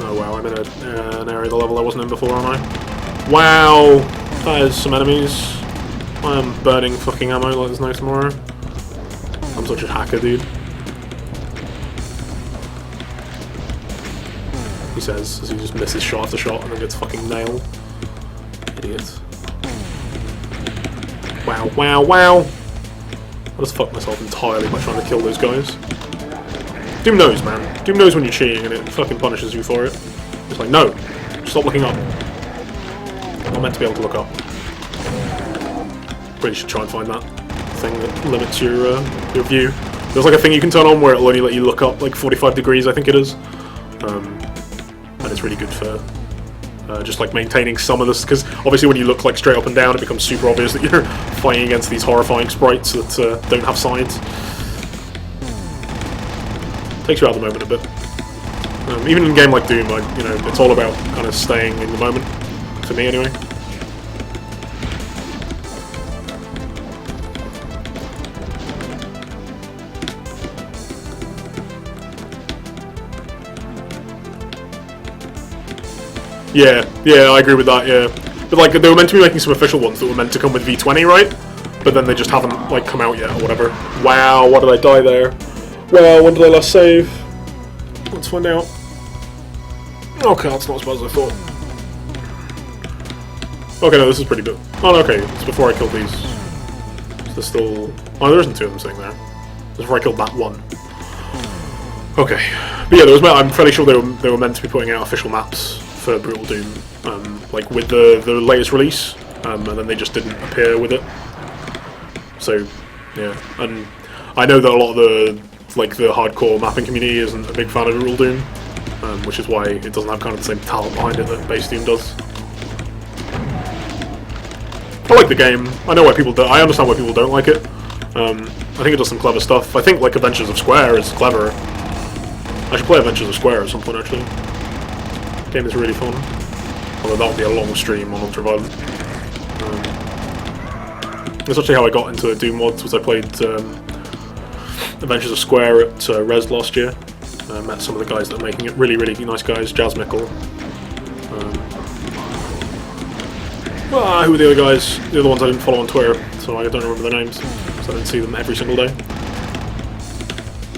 Oh wow, I'm in an area of the level I wasn't in before, aren't I? Wow! That is some enemies. I am burning fucking ammo like there's no tomorrow. I'm such a hacker, dude. He says as he just misses shot after shot and then gets fucking nailed. Idiot. Wow, wow, wow! I just fucked myself entirely by trying to kill those guys. Doom knows, man. Doom knows when you're cheating and it fucking punishes you for it. It's like, no! Stop looking up. I'm not meant to be able to look up. Really should try and find that thing that limits your view. There's like a thing you can turn on where it'll only let you look up like 45 degrees, I think it is. And it's really good for just like maintaining some of this, because obviously when you look like straight up and down it becomes super obvious that you're fighting against these horrifying sprites that don't have sides. Takes you out of the moment a bit. Even in a game like Doom, it's all about kind of staying in the moment, for me anyway. Yeah, I agree with that, yeah. But like, they were meant to be making some official ones that were meant to come with V20, right? But then they just haven't, like, come out yet or whatever. Wow, why did I die there? Well, when did I last save? Let's find out. Okay, that's not as bad as I thought. Okay, no, this is pretty good. Oh, okay, it's before I killed these. Is there still... Oh, there isn't two of them sitting there. It's before I killed that one. Okay. But yeah, I'm fairly sure they were meant to be putting out official maps for Brutal Doom, like with the latest release, and then they just didn't appear with it. So, yeah, and I know that a lot of the hardcore mapping community isn't a big fan of Brutal Doom, which is why it doesn't have kind of the same talent behind it that base Doom does. I like the game. I know why people do. I understand why people don't like it. I think it does some clever stuff. I think like Adventures of Square is clever. I should play Adventures of Square at some point actually. Game is really fun, although that would be a long stream on Ultraviolet. That's actually how I got into Doom mods, was I played Adventures of Square at Res last year. Met some of the guys that are making it, really, really nice guys, Jazz Mickle. Who are the other guys? The other ones I didn't follow on Twitter, so I don't remember their names, because I didn't see them every single day.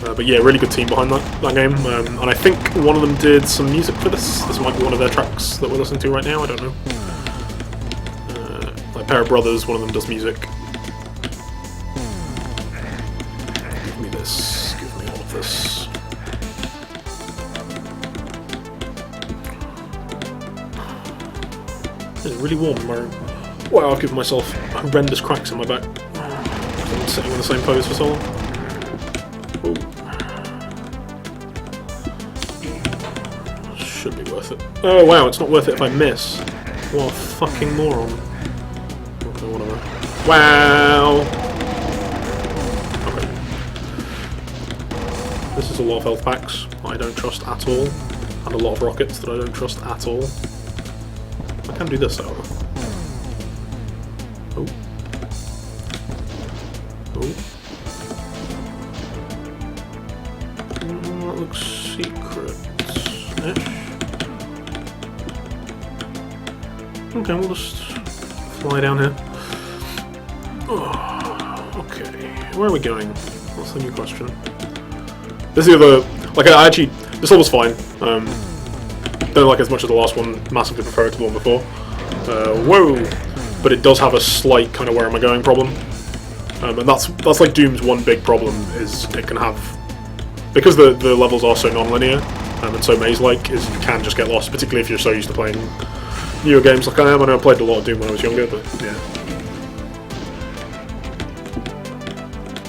But yeah, really good team behind that game, and I think one of them did some music for this. This might be one of their tracks that we're listening to right now, I don't know. Like a pair of brothers, one of them does music. Give me this, give me all of this. It's really warm in my room. Wow, I've given myself horrendous cracks in my back. I've been sitting in the same pose for so long. Ooh. Should be worth it. Oh wow, it's not worth it if I miss. What a fucking moron. Okay, whatever. Wow! Okay. This is a lot of health packs that I don't trust at all. And a lot of rockets that I don't trust at all. I can do this, however. Oh. Oh. That looks secret-ish. Okay, we'll just fly down here. Oh, okay, where are we going? What's the new question? This is the other... Like, I actually... This level's fine. Don't like it as much as the last one. Massively prefer it to the one before. Whoa! But it does have a slight kind of where am I going problem. And that's like Doom's one big problem, is it can have... Because the levels are so non-linear, and so maze-like, is you can just get lost, particularly if you're so used to playing newer games like I am. I know I played a lot of Doom when I was younger, but yeah.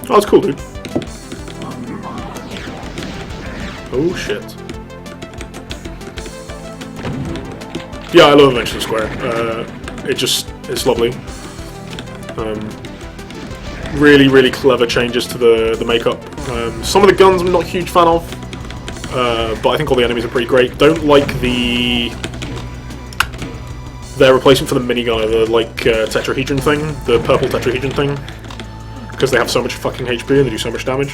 Oh, it's cool, dude. Oh shit. Yeah, I love Adventure Square. It's lovely. Really, really clever changes to the makeup. Some of the guns I'm not a huge fan of, but I think all the enemies are pretty great. Don't like their replacement for the minigun, the like tetrahedron thing, the purple tetrahedron thing, because they have so much fucking HP and they do so much damage.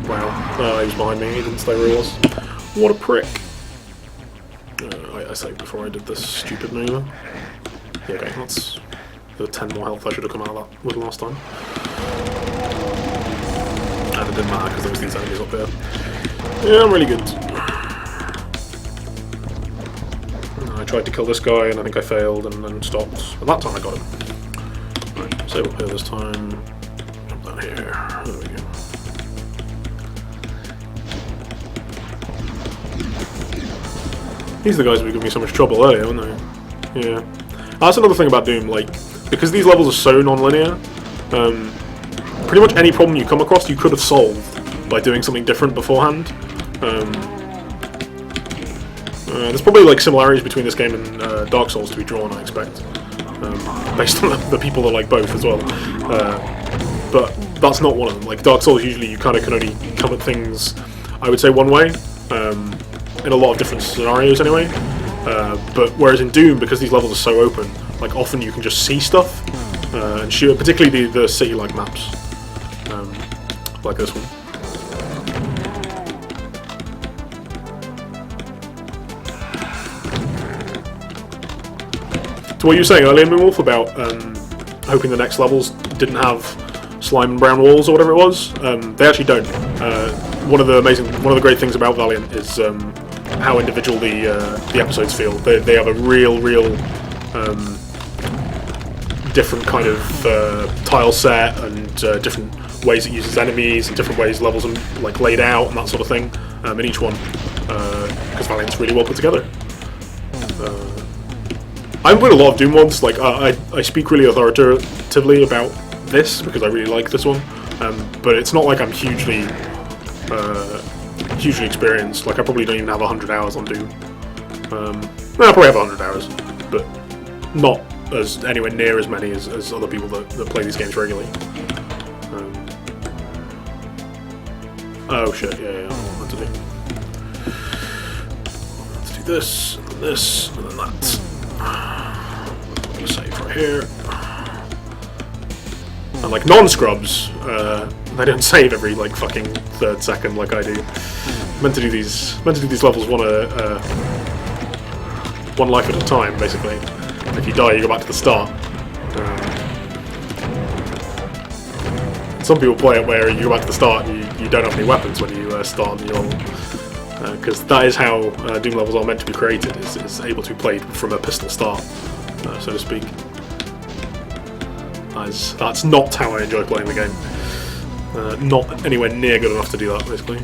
Wow, he was behind me. He didn't stay where he was. What a prick. I saved before I did this stupid maneuver. Yeah, okay, that's the 10 more health I should have come out of that with last time. And it didn't matter because there was these enemies up there. Yeah, I'm really good. I tried to kill this guy and I think I failed and then stopped. But that time I got him. Right, save up here this time. Jump down here. There we go. These are the guys who were giving me so much trouble earlier, weren't they? Yeah. That's another thing about Doom, like, because these levels are so non-linear, pretty much any problem you come across you could have solved by doing something different beforehand. There's probably like similarities between this game and Dark Souls to be drawn, I expect, based on the people that like both as well. But that's not one of them. Like Dark Souls, usually you kind of can only come at things, I would say, one way. In a lot of different scenarios anyway, but whereas in Doom, because these levels are so open, like often you can just see stuff and shoot, particularly the city-like maps, like this one. So what you were saying earlier, Moonwolf, about hoping the next levels didn't have slime and brown walls or whatever it was, they actually don't. One of the great things about Valiant is how individual the episodes feel. They have a real different kind of tile set and different ways it uses enemies and different ways levels are like laid out and that sort of thing in each one, because Valiant's really well put together. I've played a lot of Doom mods. Like I speak really authoritatively about this because I really like this one, but it's not like I'm hugely experienced. Like I probably don't even have 100 hours on Doom. I probably have 100 hours, but not as anywhere near as many as other people that play these games regularly. Oh shit! Yeah, I don't know what to do. Let's do this, and then this, and then that. I'm gonna save right here. And like non-scrubs, they don't save every like fucking third second like I do. Meant to do these levels one life at a time, basically. And if you die, you go back to the start. Some people play it where you go back to the start and you don't have any weapons when you start on your because that is how Doom levels are meant to be created. Is able to be played from a pistol start, so to speak. That's not how I enjoy playing the game. Not anywhere near good enough to do that, basically.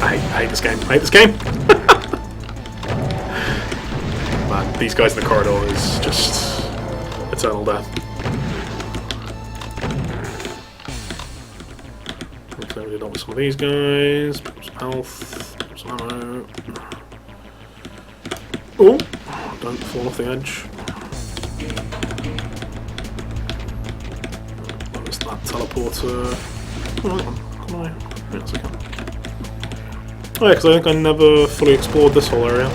I hate this game. I hate this game! Man, these guys in the corridor is just eternal death. Okay, we did on with some of these guys. Pick up some health. Pick up some ammo. Oh! Don't fall off the edge. Where's that teleporter? Come on. Yes, I can. Oh yeah, because I think I never fully explored this whole area.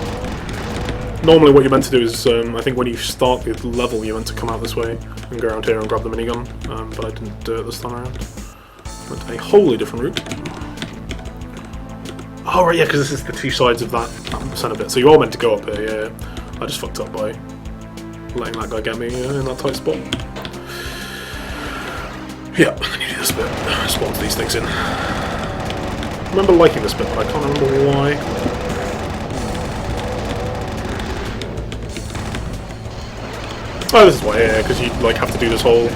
Normally what you're meant to do is, I think when you start the level you're meant to come out this way and go around here and grab the minigun, but I didn't do it this time around. Went a wholly different route. Oh right, yeah, because this is the two sides of that centre bit. So you are meant to go up here. Yeah, I just fucked up by letting that guy get me in that tight spot. Yeah, and then you do this bit. Spawn these things in. I remember liking this bit, but I can't remember why. Oh, this is why, yeah, because you like have to do this whole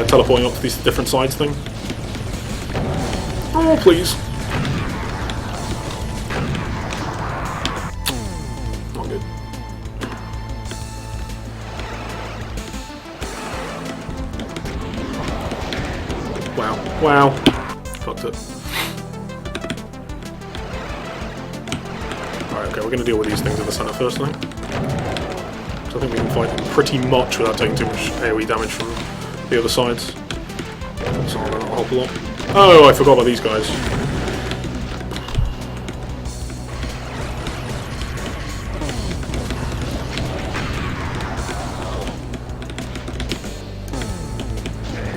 teleporting up to these different sides thing. Oh, please. Not good. Wow. Wow. Fucked it. Alright, okay, we're going to deal with these things in the centre first, I think. So I think we can fight them pretty much without taking too much AoE damage from the other sides. So I'll not help a lot. Oh, I forgot about these guys.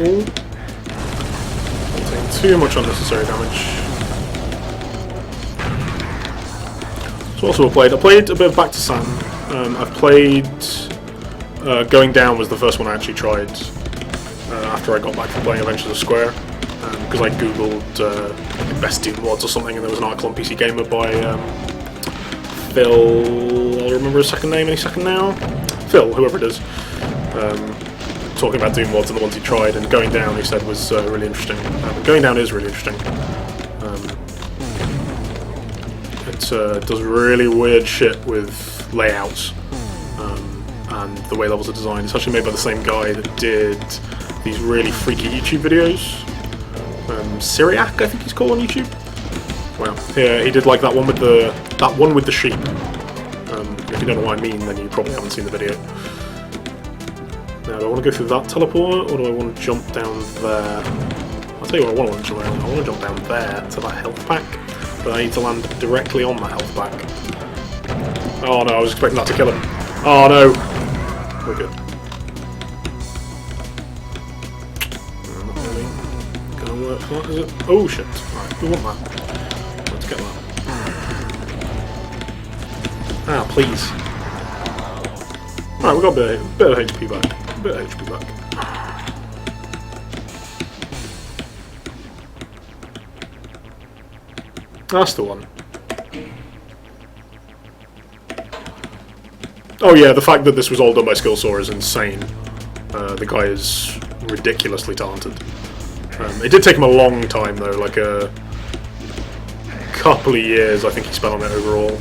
Ooh. Not taking too much unnecessary damage. So also I played a bit of Back to San. I've played Going Down was the first one I actually tried after I got back from playing Adventures of Square, because I googled best Doom mods or something, and there was an article on PC Gamer by Phil. I'll remember his second name any second now. Phil, whoever it is, talking about Doom mods and the ones he tried. And Going Down, he said, was really interesting. Going Down is really interesting. It does really weird shit with layouts and the way levels are designed. It's actually made by the same guy that did these really freaky YouTube videos. Syriac, I think he's called on YouTube. Well, yeah, he did like that one with the sheep. If you don't know what I mean, then you probably haven't seen the video. Now, do I want to go through that teleport, or do I want to jump down there? I'll tell you what I want to jump around. I want to jump down there to that health pack, but I need to land directly on that health pack. Oh no, I was expecting that to kill him. Oh no! We're good. Not really gonna work for that, is it? Oh shit. Right, we want that. Let's get that. Ah, please. Alright, we got a bit of HP back. A bit of HP back. That's the one. Oh yeah, the fact that this was all done by Skillsaw is insane. The guy is ridiculously talented. It did take him a long time though, like a couple of years I think he spent on it overall.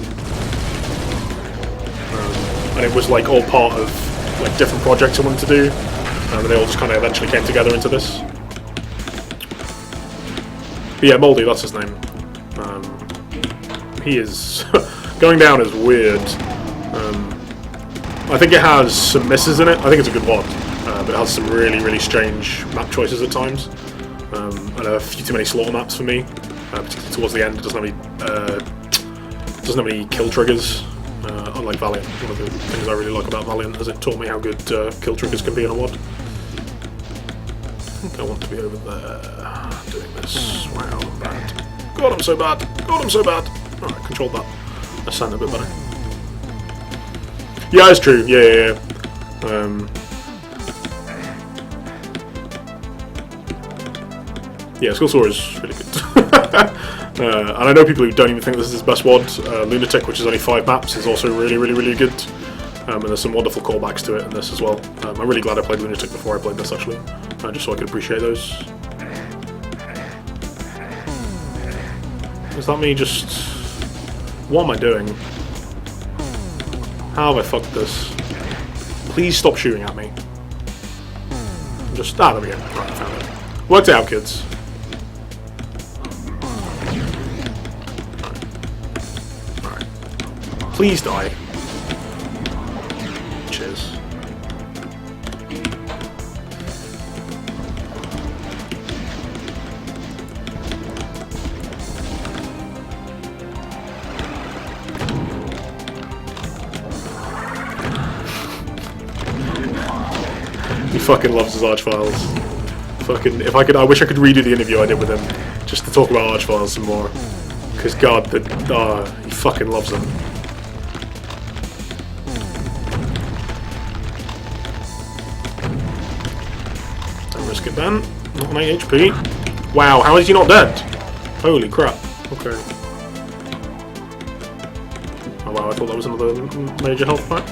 And it was like all part of like different projects I wanted to do, and they all just kind of eventually came together into this. But yeah, Moldy, that's his name. He is... Going Down is weird. I think it has some misses in it. I think it's a good mod, but it has some really, really strange map choices at times. And a few too many slaughter maps for me, particularly towards the end. It doesn't have any kill triggers, unlike Valiant. One of the things I really like about Valiant is it taught me how good kill triggers can be in a mod. I think I want to be over there doing this. Wow, I'm bad. God, I'm so bad. God, I'm so bad. Alright, controlled that. That sounded a bit better. Yeah, it's true. Yeah. Yeah, Skillsaw is really good. And I know people who don't even think this is his best WOD. Lunatic, which is only 5 maps, is also really, really, really good. And there's some wonderful callbacks to it in this as well. I'm really glad I played Lunatic before I played this, actually. Just so I could appreciate those. Is that me just... What am I doing? How have I fucked this? Please stop shooting at me. Just... Ah, there we go. Right, I found it. Worked it out, kids. Alright. Please die. Cheers. He fucking loves his Archfiles. Fucking, if I could, I wish I could redo the interview I did with him, just to talk about Archfiles some more. Because God, he fucking loves them. Don't risk it, Ben. Not on 8 HP. Wow, how is he not dead? Holy crap. Okay. Oh wow, I thought that was another major health pack.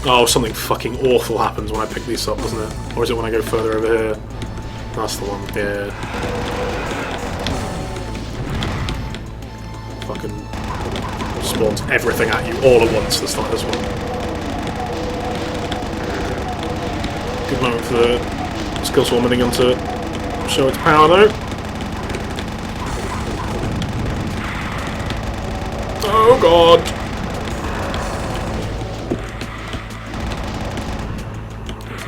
Oh, something fucking awful happens when I pick these up, doesn't it? Or is it when I go further over here? That's the one, yeah. Fucking spawns everything at you all at once this time, this one. Good moment for the skill swarm minigun to show its power though. Oh god!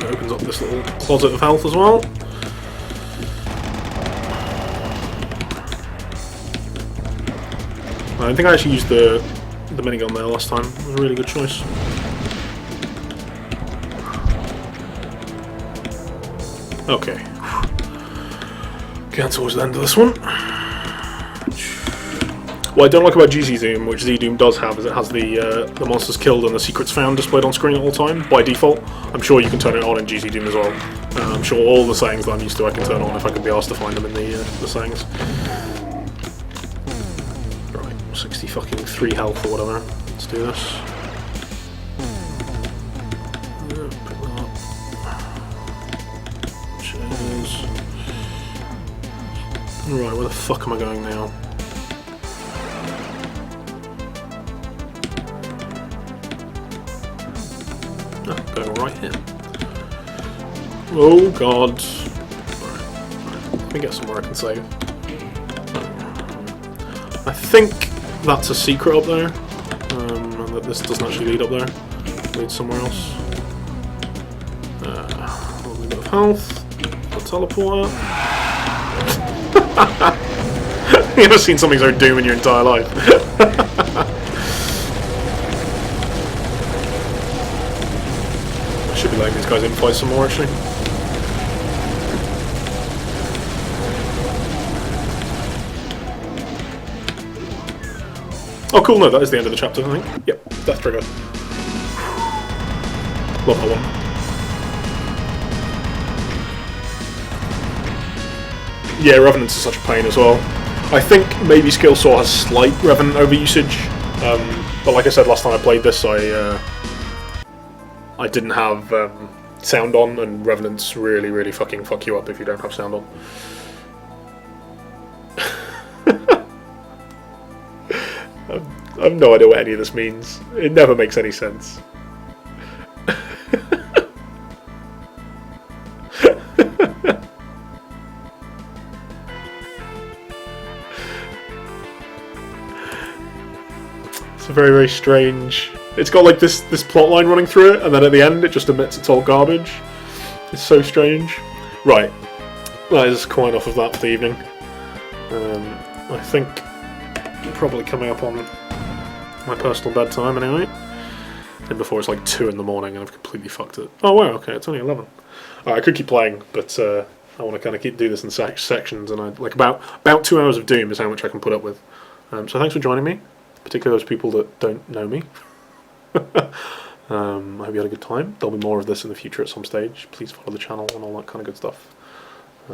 Opens up this little closet of health as well. I think I actually used the minigun there last time. It was a really good choice. Okay. Get towards the end of this one. What I don't like about GZ Doom, which Z Doom does have, is it has the monsters killed and the secrets found displayed on screen at all time by default. I'm sure you can turn it on in GZ Doom as well. I'm sure all the settings that I'm used to I can turn on if I could be asked to find them in the settings. Right, 60 fucking 3 health or whatever. Let's do this. Pick that up. Cheers. Right, where the fuck am I going now? Going right here. Oh god. Right. Let me get somewhere I can save. I think that's a secret up there. And that this doesn't actually lead up there. It leads somewhere else. A little bit of health. A teleporter. You ever seen something so doom in your entire life? Should be letting these guys in fight some more actually. Oh cool, no, that is the end of the chapter, I think. Yep, Death Trigger. Love that one. Yeah, Revenants is such a pain as well. I think maybe Skill Saw has slight Revenant overusage, but like I said last time I played this, I didn't have sound on, and Revenants really, really fucking fuck you up if you don't have sound on. I have no idea what any of this means. It never makes any sense. It's a very, very strange... It's got like this plot line running through it, and then at the end it just admits it's all garbage. It's so strange. Right, that is quite enough of that for the evening. I think probably coming up on my personal bedtime anyway. And before it's like 2 in the morning and I've completely fucked it. Oh wow, okay, it's only 11. I could keep playing, but I want to kind of do this in sections, and like about 2 hours of Doom is how much I can put up with. So thanks for joining me, particularly those people that don't know me. I hope you had a good time. There'll be more of this in the future at some stage. Please follow the channel and all that kind of good stuff. I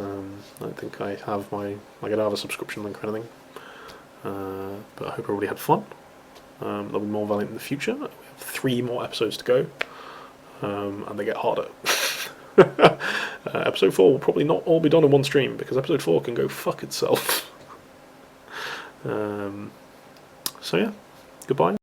don't think I have I don't have a subscription link or anything. But I hope everybody had fun. There'll be more Valiant in the future. We have 3 more episodes to go, and they get harder. Episode 4 will probably not all be done in one stream, because episode 4 can go fuck itself. So yeah, goodbye.